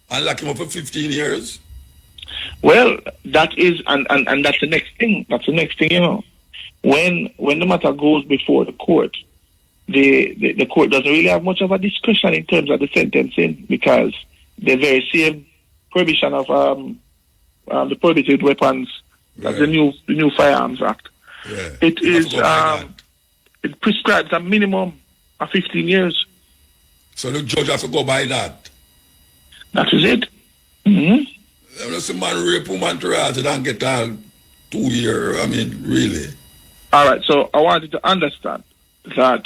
And lock him up for 15 years? Well, that is, and that's the next thing. That's the next thing, you know. When the matter goes before the court, the court doesn't really have much of a discretion in terms of the sentencing because the very same prohibition of the prohibited weapons, that's the new Firearms Act. Yeah. It is it prescribes a minimum of 15 years. So the judge has to go by that. That is it. Mm-hmm. Unless a man rape woman to rise and get a 2 year, I mean, really. All right, so I wanted to understand that,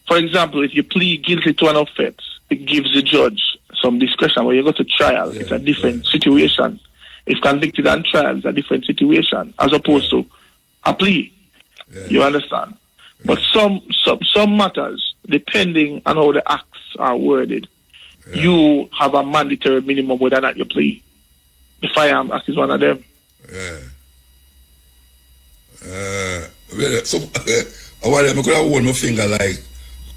for example, if you plead guilty to an offense, it gives the judge some discretion. When you go to trial, it's a different situation. If convicted and trial, it's a different situation, as opposed to a plea. You understand? But some matters, depending on how the acts are worded, you have a mandatory minimum whether or not you plea. The Firearms Act is one of them. So, I could have hold my finger like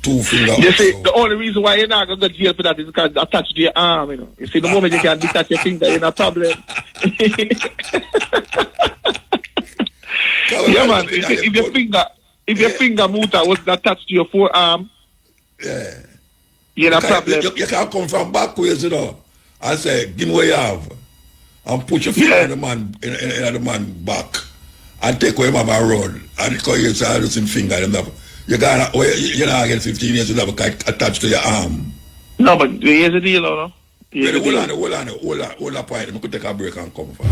2 fingers. You see, the only reason why you're not going to go to jail for that is because it's attached to your arm, you know. You see, the moment you can detach your finger, you're in a problem. Yeah, man. If your finger Muta was attached to your forearm, you're in a problem. You can't come from backwards, you know, and say, give me what you have, and put your finger in the man back, and take away my run, and because you say, losing finger, you're not get 15 years, you have attached to your arm. No, but here's the deal, no? Hold on, point. I could take a break and come for it.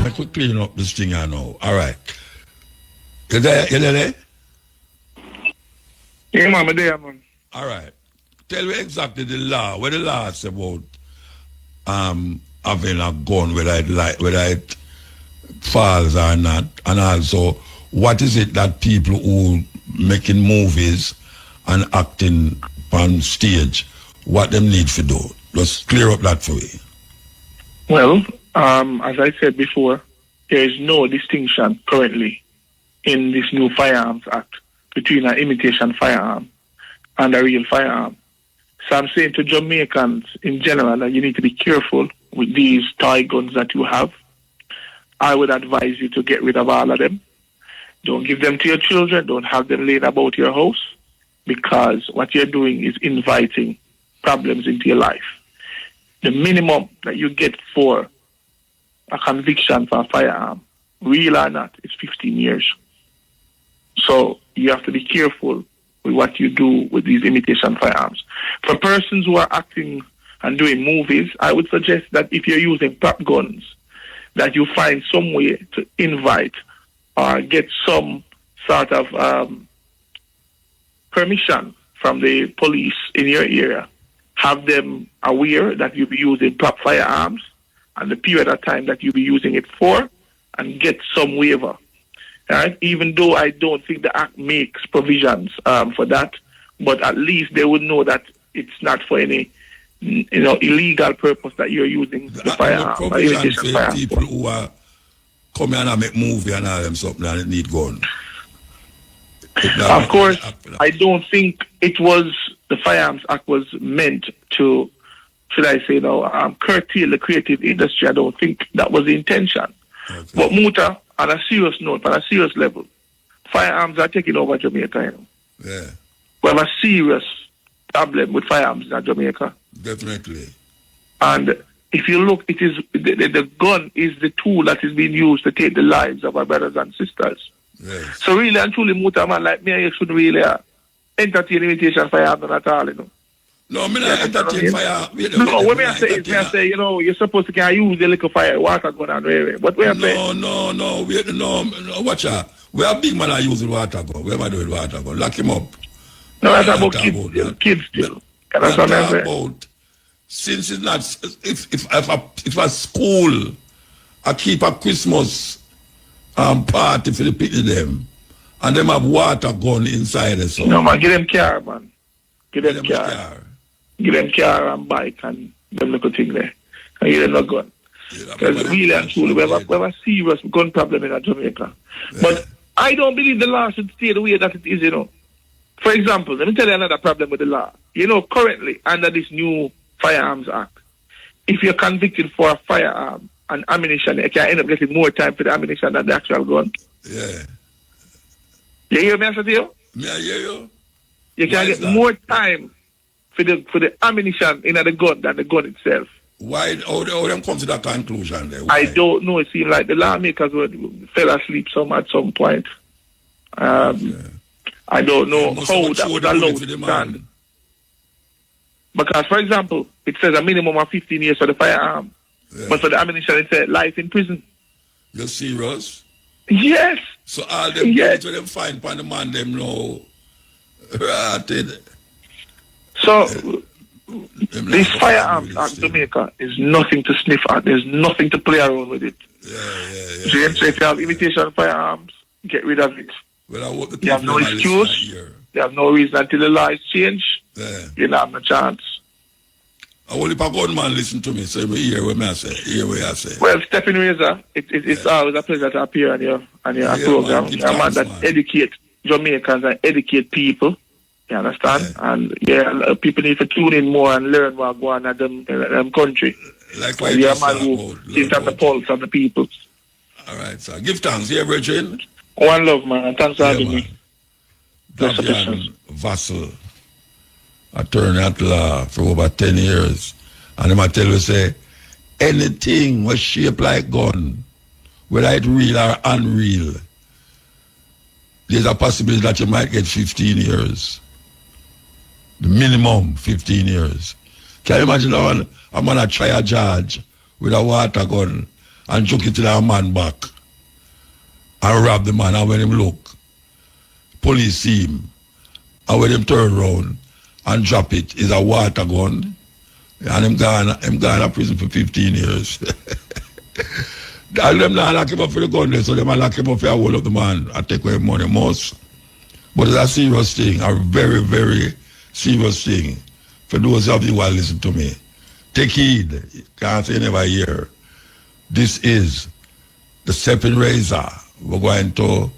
I could clean up this thing I know. All right. You there? Yeah, man, I'm there, man. All right. Tell me exactly the law. What the law is about having a gun, whether it falls or not, and also what is it that people who making movies and acting on stage, what them need to do? Just clear up that for me. Well, as I said before, there is no distinction currently in this new Firearms Act between an imitation firearm and a real firearm. So I'm saying to Jamaicans in general that you need to be careful with these toy guns that you have. I would advise you to get rid of all of them. Don't give them to your children. Don't have them laying about your house, because what you're doing is inviting problems into your life. The minimum that you get for a conviction for a firearm, real or not, is 15 years. So you have to be careful with what you do with these imitation firearms. For persons who are acting and doing movies, I would suggest that if you're using prop guns, that you find some way to invite or get some sort of permission from the police in your area. Have them aware that you'll be using prop firearms and the period of time that you'll be using it for, and get some waiver. Right? Even though I don't think the Act makes provisions for that, but at least they would know that it's not for any illegal purpose that you're using the firearm. Provisions for people who are coming and make movie and all them something and need gun. Of course, I don't think the Firearms Act was meant to, should I say, curtail the creative industry. I don't think that was the intention. Okay. But Muta, on a serious note, on a serious level, firearms are taking over Jamaica. Yeah. We have a serious problem with firearms in Jamaica. Definitely. And if you look, it is the gun is the tool that is being used to take the lives of our brothers and sisters. Yes. So really and truly, Muta, man like me, you shouldn't really entertain imitation firearms at all, No, I'm not entertain fire. No, what I say is, you're supposed to can use the little water gun and whatever. But we are No, watch out. We are big man are using water gun. We are doing water gun. Lock him up. No, that's about kids still. That's what I'm saying. Since it's not, if a school, I keep a Christmas party for the people them, and them have water gun inside the so. No, man, get them car, man. Get them car. Give them car and bike and them little thing there. And give them no gun. Because really and truly, we have a serious gun problem in Jamaica. Yeah. But I don't believe the law should stay the way that it is, For example, let me tell you another problem with the law. Currently, under this new Firearms Act, if you're convicted for a firearm and ammunition, you can end up getting more time for the ammunition than the actual gun. Yeah. You hear me, I say to you? Yeah, I hear you. You can get more time for the ammunition in the gun than the gun itself. Why? How them come to that conclusion there? I don't know. It seems like the lawmakers fell asleep at some point. I I don't know Must how have that showed would the allow bullet to for the stand. man. Because, for example, it says a minimum of 15 years for the firearm. Yeah. But for the ammunition, it says life in prison. You're serious? Yes. So all them Yes. bullets when them find upon the man, them know rotted. So, Them this like Firearms really Act still. Jamaica is nothing to sniff at. There's nothing to play around with it. Yeah. So if you have imitation firearms, get rid of it. Well, I hope the You have people no them are excuse. listening here. You have no reason until the law is changed. Yeah. You don't have no chance. I will if a gunman listen to me, so we hear what I say, hear what I say. Well, Stephen Razor, it's always a pleasure to appear on your program. Man, You're a man that educate Jamaicans and educate people. You understand? Yeah. And people need to tune in more and learn what going on in them country. Like So what you're you a man talk who about, is at the pulse of the people. All right, sir. Give thanks, yeah, Bridget. One love, man. And thanks for having man. me. Bless the Davian patience. Vassal, attorney at law for over 10 years. And I tell you, say, anything was shaped like gun, whether it real or unreal, there's a possibility that you might get 15 years. The minimum 15 years. Can you imagine how a man try a charge with a water gun and chuck it in a man back and rob the man, and when him look, police see him, and when him turn around and drop it, is a water gun, and him gone to prison for 15 years. And them not lock him up for the gun, so them lock him up for a hold of the man and take away money most. But it's a serious thing, a very, very serious thing. For those of you who are listening to me, take heed. Can't say never hear. This is the Stepping Razor. We're going to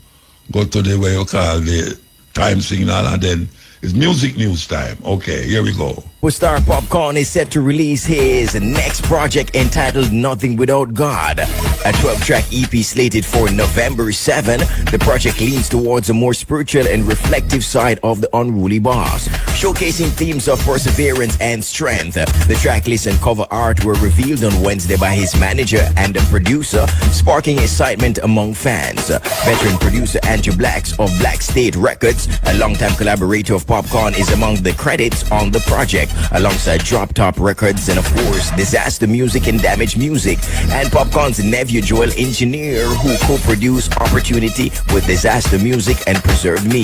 go to the way you call the time signal, and then it's music news time. Okay, here we go. Star Popcorn is set to release his next project entitled Nothing Without God. A 12-track EP slated for November 7. The project leans towards a more spiritual and reflective side of the unruly boss, showcasing themes of perseverance and strength. The track list and cover art were revealed on Wednesday by his manager and the producer, sparking excitement among fans. Veteran producer Andrew Blacks of Black State Records, a longtime collaborator of Popcorn, is among the credits on the project, alongside Drop Top Records and, of course, Disaster Music and Damage Music, and Popcorn's nephew Joel Engineer, who co-produced Opportunity with Disaster Music and Preserve Me.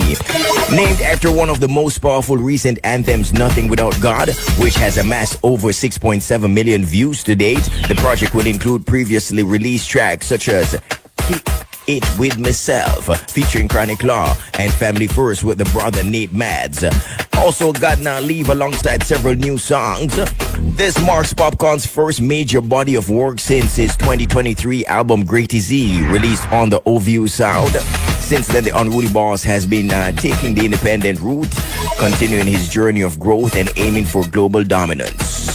Named after one of the most powerful recent anthems, Nothing Without God, which has amassed over 6.7 million views to date, the project will include previously released tracks such as It With Myself, featuring Chronic Law, and Family First with the brother Nate Mads. Also got Now Leave alongside several new songs. This marks Popcorn's first major body of work since his 2023 album Great Is He, released on the OVU Sound. Since then, the Unruly Boss has been taking the independent route, continuing his journey of growth and aiming for global dominance.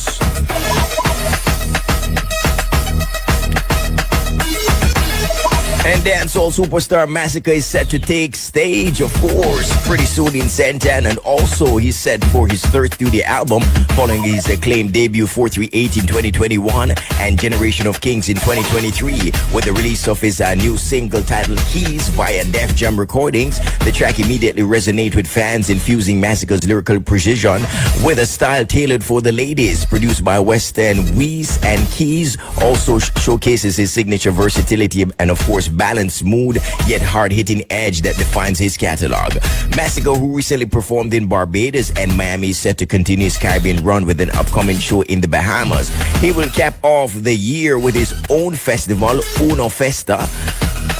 And dancehall superstar Massacre is set to take stage, of course, pretty soon in Santan, and also he's set for his third studio album following his acclaimed debut 438 in 2021 and Generation of Kings in 2023. With the release of his new single titled Keys via Def Jam Recordings, the track immediately resonated with fans, infusing Massacre's lyrical precision with a style tailored for the ladies. Produced by Western Weeze and Keys, also showcases his signature versatility and, of course, balanced mood yet hard-hitting edge that defines his catalog. Massacre, who recently performed in Barbados and Miami, is set to continue his Caribbean run with an upcoming show in the Bahamas. He will cap off the year with his own festival, Uno Festa,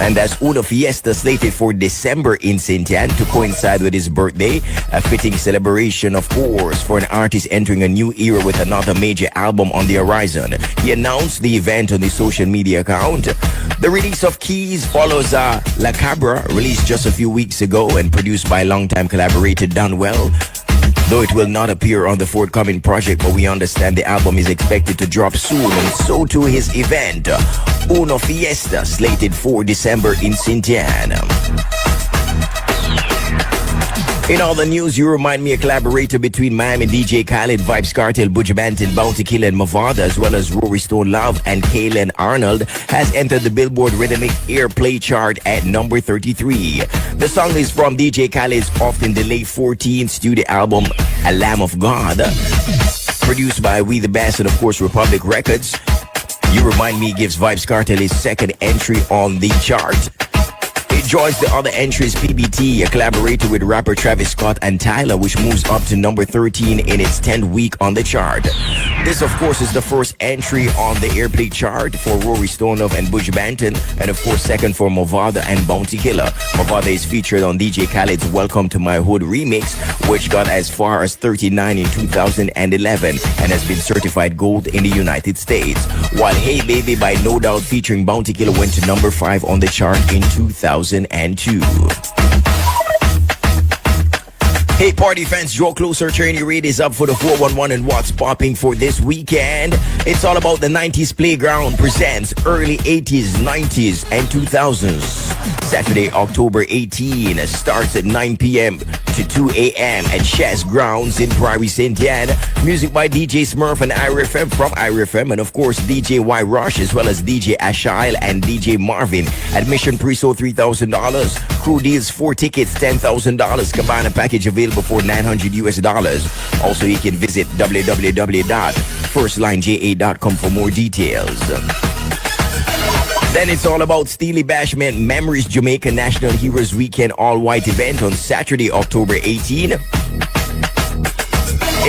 and that's Uno Fiesta, slated for December in Saint-Anne to coincide with his birthday. A fitting celebration, of course, for an artist entering a new era with another major album on the horizon. He announced the event on his social media account. The release of Keys follows La Cabra, released just a few weeks ago and produced by longtime collaborator Dunwell. Though it will not appear on the forthcoming project, but we understand the album is expected to drop soon, and so too his event, Uno Fiesta, slated for December in Saint-Anne. In all the news, you remind me a collaborator between Miami DJ Khaled, Vibes Cartel, Buju Banton, Bounty Killer, and Mavada, as well as Rory Stone Love and Kaylin Arnold, has entered the Billboard Rhythmic Airplay chart at number 33. The song is from DJ Khaled's often delayed 14th studio album, A Lamb of God, produced by We the Best and, of course, Republic Records. You Remind Me gives Vibes Cartel his second entry on the chart. It joins the other entries, PBT, a collaborator with rapper Travis Scott and Tyler, which moves up to number 13 in its 10th week on the chart. This, of course, is the first entry on the Airplay chart for Rory Stonelove and Buju Banton, and of course, second for Mavada and Bounty Killer. Mavada is featured on DJ Khaled's Welcome to My Hood remix, which got as far as 39 in 2011 and has been certified gold in the United States. While Hey Baby by No Doubt featuring Bounty Killer went to number 5 on the chart in 2002. Hey party fans, draw closer, turn your radios up for the 411 and what's popping for this weekend. It's all about the 90s Playground presents early 80s, 90s, and 2000s. Saturday, October 18 starts at 9 p.m. to 2 a.m. at Chess Grounds in Prairie St. Anne. Music by DJ Smurf and IRFM from IRFM, and of course DJ Y Rush, as well as DJ Ashile and DJ Marvin. Admission pre-sold $3,000. Crew deals 4 tickets, $10,000. Combine a package available for $900. Also, you can visit www.firstlineja.com for more details. Then it's all about Steely Bashment Memories Jamaica National Heroes Weekend all-white event on Saturday, October 18.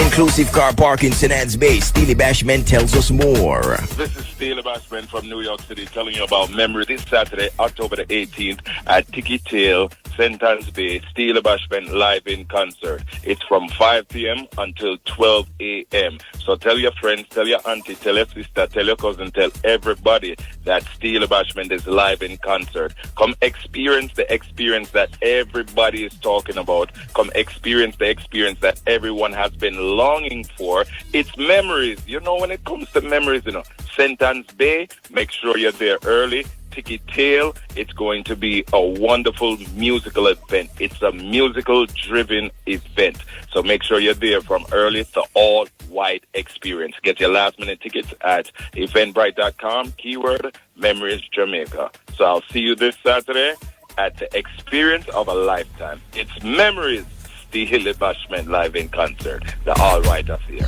Inclusive car park in St. Anne's Bay. Steely Bashment tells us more. This is Steely Bashment from New York City telling you about Memories this Saturday, October the 18th at Tiki Tail, St. Anne's Bay, Steely Bashment live in concert. It's from 5 p.m. until 12 a.m. So tell your friends, tell your auntie, tell your sister, tell your cousin, tell everybody that Steely Bashment is live in concert. Come experience the experience that everybody is talking about. Come experience the experience that everyone has been longing for. It's memories. You know, when it comes to memories, you know, St. Anne's Bay, make sure you're there early. Tiki Tail, it's going to be a wonderful musical event. It's a musical-driven event. So make sure you're there from early to all-white experience. Get your last-minute tickets at eventbrite.com, keyword Memories Jamaica. So I'll see you this Saturday at the experience of a lifetime. It's Memories, Steely Bashment live in concert. The all-white affair.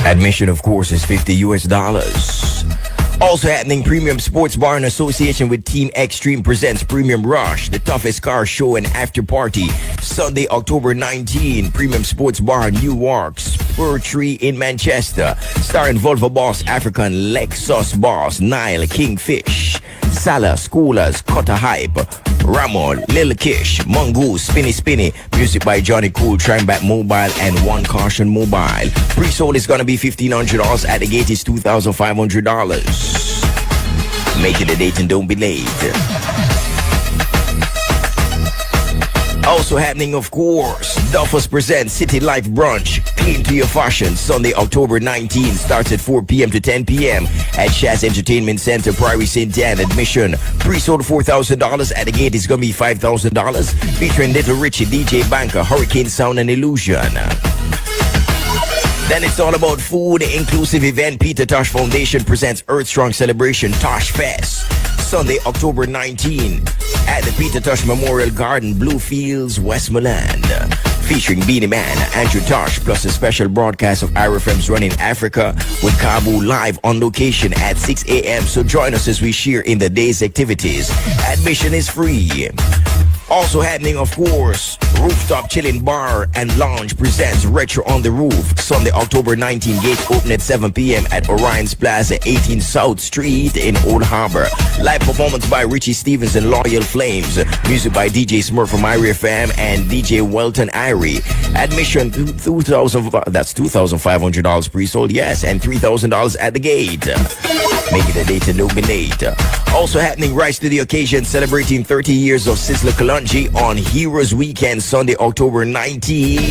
Admission, of course, is $50. Also happening, Premium Sports Bar in association with Team Extreme presents Premium Rush, the toughest car show and after party. Sunday, October 19, Premium Sports Bar, Newark, Spur Tree in Manchester. Starring Volvo Boss, African, Lexus Boss, Nile, Kingfish, Salah, Schoolers, Cutter Hype, Ramon, Lil Kish, Mongoose, Spinny Spinny. Music by Johnny Cool, Trimeback Mobile, and One Caution Mobile. Pre-sold is gonna be $1,500. At the gate is $2,500. Make it a date and don't be late. Also happening, of course, Duffus presents City Life Brunch, Clean to Your Fashion, Sunday, October 19, starts at 4 p.m. to 10 p.m. at Shaz Entertainment Center, Prairie St. Anne. Admission pre-sold $4,000. At the gate is going to be $5,000. Featuring Little Richie, DJ Banker, Hurricane Sound and Illusion. Then it's all about food. Inclusive event. Peter Tosh Foundation presents Earth Strong Celebration Tosh Fest. Sunday, October 19 at the Peter Tosh Memorial Garden, Bluefields, Westmoreland. Featuring Beanie Man, Andrew Tosh, plus a special broadcast of IRFM's Run in Africa with Kabu live on location at 6 a.m. So join us as we share in the day's activities. Admission is free. Also happening, of course, Rooftop Chilling Bar and Lounge presents Retro on the Roof. Sunday, October 19, gate open at 7 p.m. at Orion's Plaza, 18 South Street in Old Harbor. Live performance by Richie Stevens and Loyal Flames. Music by DJ Smurf from IRFM and DJ Welton Irie. Admission, that's $2,500 pre-sold, yes, and $3,000 at the gate. Make it a day to nominate. Also happening, rise to the occasion, celebrating 30 years of Sizzler Kalonji on Heroes Weekend, Sunday, October 19.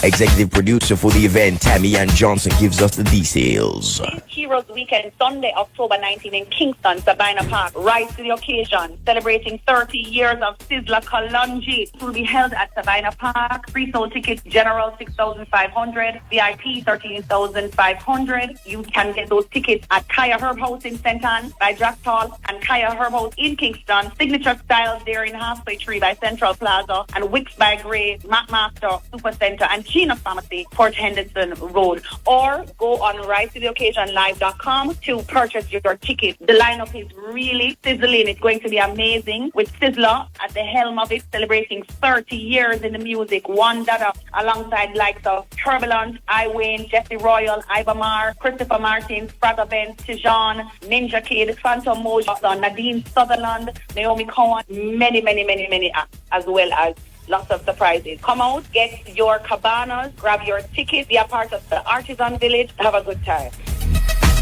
Executive producer for the event, Tammy Ann Johnson, gives us the details. Heroes Weekend, Sunday, October 19 in Kingston, Sabina Park. Rise to the occasion, celebrating 30 years of Sizzla Kalonji. It will be held at Sabina Park. Pre-sold tickets, general 6,500, VIP 13,500. You can get those tickets at Kaya Herb House in St. Anne by Jack Hall and Kaya Herb House in Kingston. Signature Styles there in Halfway Tree by Central Plaza and Wicks by Gray, McMaster, Super Center and Chino Pharmacy, Port Henderson Road. Or go on risetotheoccasionlive.com to purchase your ticket. The lineup is really sizzling. It's going to be amazing with Sizzla at the helm of it, celebrating 30 years in the music. One Dada alongside likes of Turbulence, I Wayne, Jesse Royal, Ibamar, Christopher Martin, Fraga Ben, Tijan, Ninja Kid, Phantom Mojo, Nadine Sutherland, Naomi Cohen, many acts, as well as lots of surprises. Come out, get your cabanas, grab your tickets, be a part of the Artisan Village, have a good time.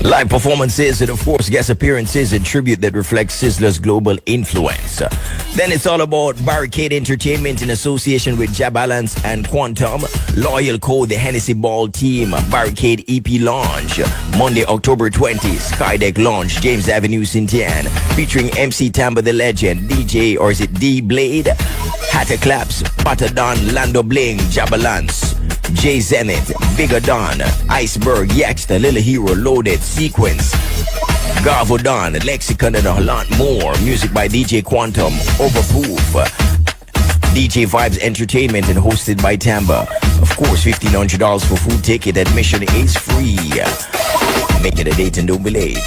Live performances and, of course, guest appearances and tribute that reflects Sizzla's global influence. Then it's all about Barricade Entertainment in association with Jabalance and Quantum. Loyal Code, the Hennessy Ball team, Barricade EP launch. Monday, October 20th, Skydeck launch, James Avenue, Sintian. Featuring MC Tamba the Legend, DJ, or is it D-Blade? Hatter Claps, Patadon, Lando Bling, Jabalance. Jay Zenith, Bigger Don, Iceberg, Yaxter, Little Hero, Loaded, Sequence, Gavo Don, Lexicon, and a lot more. Music by DJ Quantum, Overproof, DJ Vibes Entertainment, and hosted by Tamba. Of course, $1,500 for food ticket. Admission is free. Make it a date and don't be late.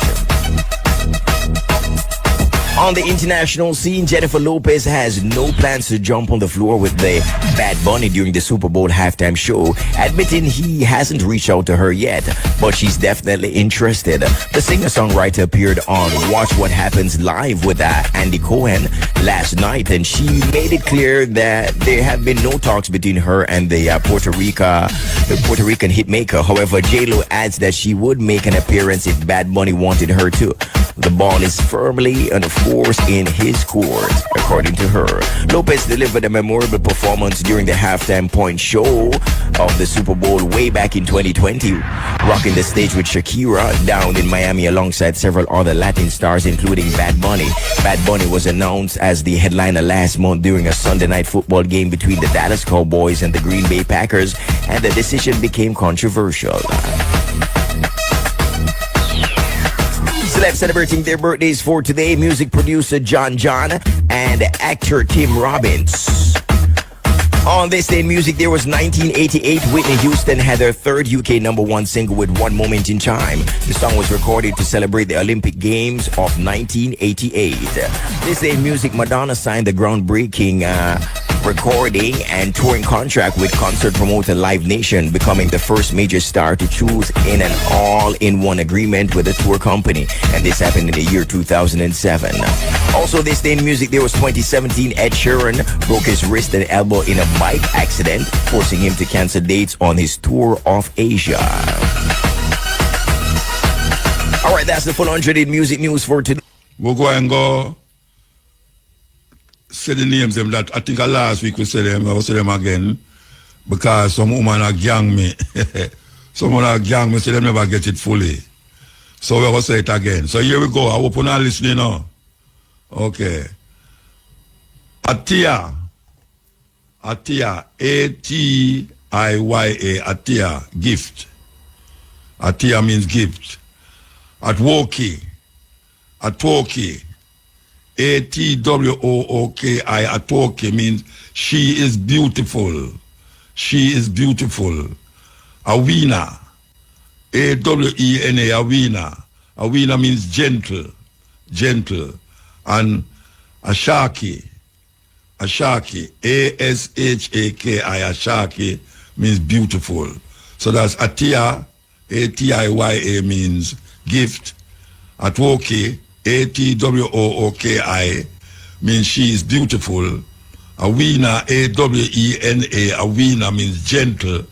On the international scene, Jennifer Lopez has no plans to jump on the floor with the Bad Bunny during the Super Bowl halftime show, admitting he hasn't reached out to her yet, but she's definitely interested. The singer-songwriter appeared on Watch What Happens Live with Andy Cohen last night, and she made it clear that there have been no talks between her and the Puerto Rican hitmaker. However, J-Lo adds that she would make an appearance if Bad Bunny wanted her to. The ball is firmly and of course in his court, according to her. Lopez delivered a memorable performance during the halftime point show of the Super Bowl way back in 2020, rocking the stage with Shakira down in Miami alongside several other Latin stars, including Bad Bunny. Bad Bunny was announced as the headliner last month during a Sunday night football game between the Dallas Cowboys and the Green Bay Packers, and the decision became controversial. Celebs celebrating their birthdays for today: music producer John and actor Tim Robbins. On this day in music, there was 1988. Whitney Houston had her third UK #1 single with One Moment in Time. The song was recorded to celebrate the Olympic Games of 1988. This day in music, Madonna signed the groundbreaking recording and touring contract with concert promoter Live Nation, becoming the first major star to choose in an all-in-one agreement with a tour company. And this happened in the year 2007. Also this day in music, there was 2017. Ed Sheeran broke his wrist and elbow in a bike accident, forcing him to cancel dates on his tour of Asia. All right, that's the full 100 in music news for today. We'll go and go say the names them that I think last week we said them. I will say them again because some woman are gang me. Someone are gang me, so they never get it fully. So we will say it again. So here we go. I hope you're not listening now. Okay. Atia, A-T-I-Y-A, Atia, gift. Atia means gift. Atwoki, A-T-W-O-O-K-I, Atwoki means she is beautiful. She is beautiful. Awina, A-W-E-N-A, Awina. Awina means gentle. And Ashaki, A-S-H-A-K-I, Ashaki means beautiful. So that's Atia, A-T-I-Y-A means gift. Atwoki, A-T-W-O-O-K-I means she is beautiful. Awina, A-W-E-N-A, Awina means gentle.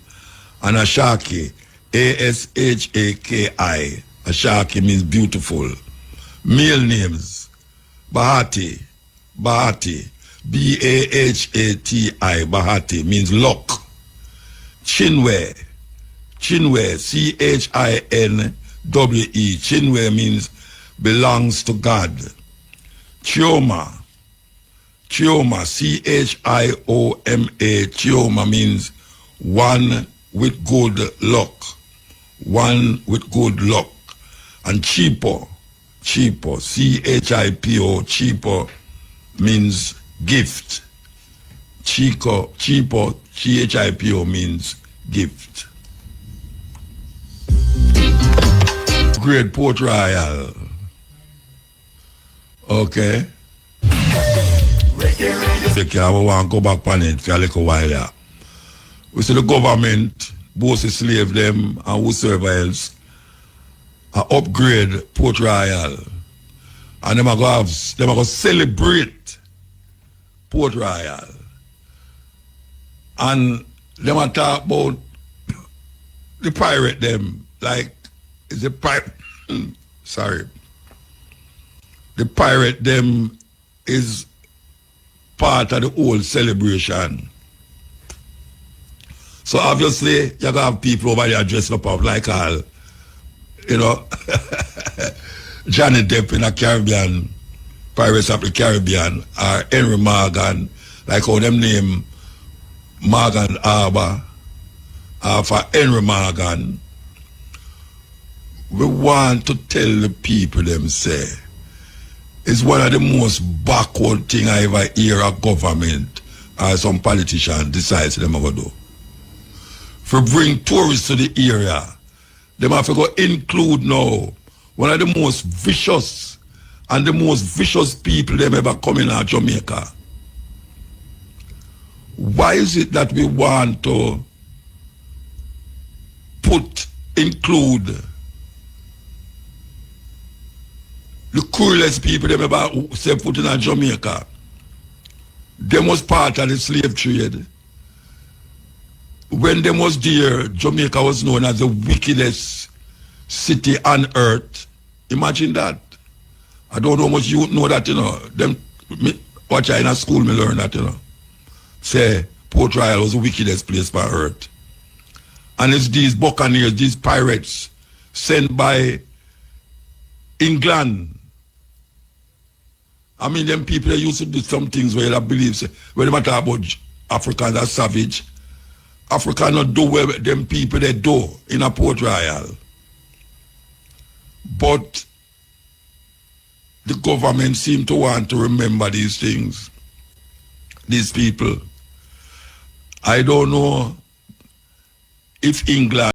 And Ashaki, A-S-H-A-K-I, Ashaki means beautiful. Male names: Bahati, B-A-H-A-T-I, Bahati means luck. Chinwe, Chinwe, Chinwe means belongs to God. Chioma, Chioma, Chioma means one with good luck. One with good luck. And Chipo, Chipo, Chipo means gift. Chipo, Chipo means gift. Great Port Royal. Okay. I want to go back on it for a little while. Yeah. We see the government, both the slave them and whosoever else, upgrade Port Royal. And them are going to celebrate Port Royal. And them are talk about the pirate them, like, is the pirate, sorry. The pirate them is part of the whole celebration. So obviously, you're going to have people over there dressed up like all, you know, Johnny Depp in a Caribbean, Pirates of the Caribbean, or Henry Morgan, like how them name Morgan Harbour, for Henry Morgan. We want to tell the people them say, it's one of the most backward thing I ever hear a government or some politician decides them ever do. For bring tourists to the area, them have to go include now one of the most vicious and the most vicious people them ever come in Jamaica. Why is it that we want to include the cruelest people them ever set foot in Jamaica? Them was part of the slave trade. When them was there, Jamaica was known as the wickedest city on earth. Imagine that. I don't know how much you know that, you know. Them, watch in a school, me learn that, you know. Say, Port Royal was the wickedest place on earth. And it's these buccaneers, these pirates, sent by England. I mean, them people they used to do some things where they believe, say, when they talk about Africans are savage, Africa not do what them people they do in a Port Royal. But the government seem to want to remember these things. These people. I don't know if England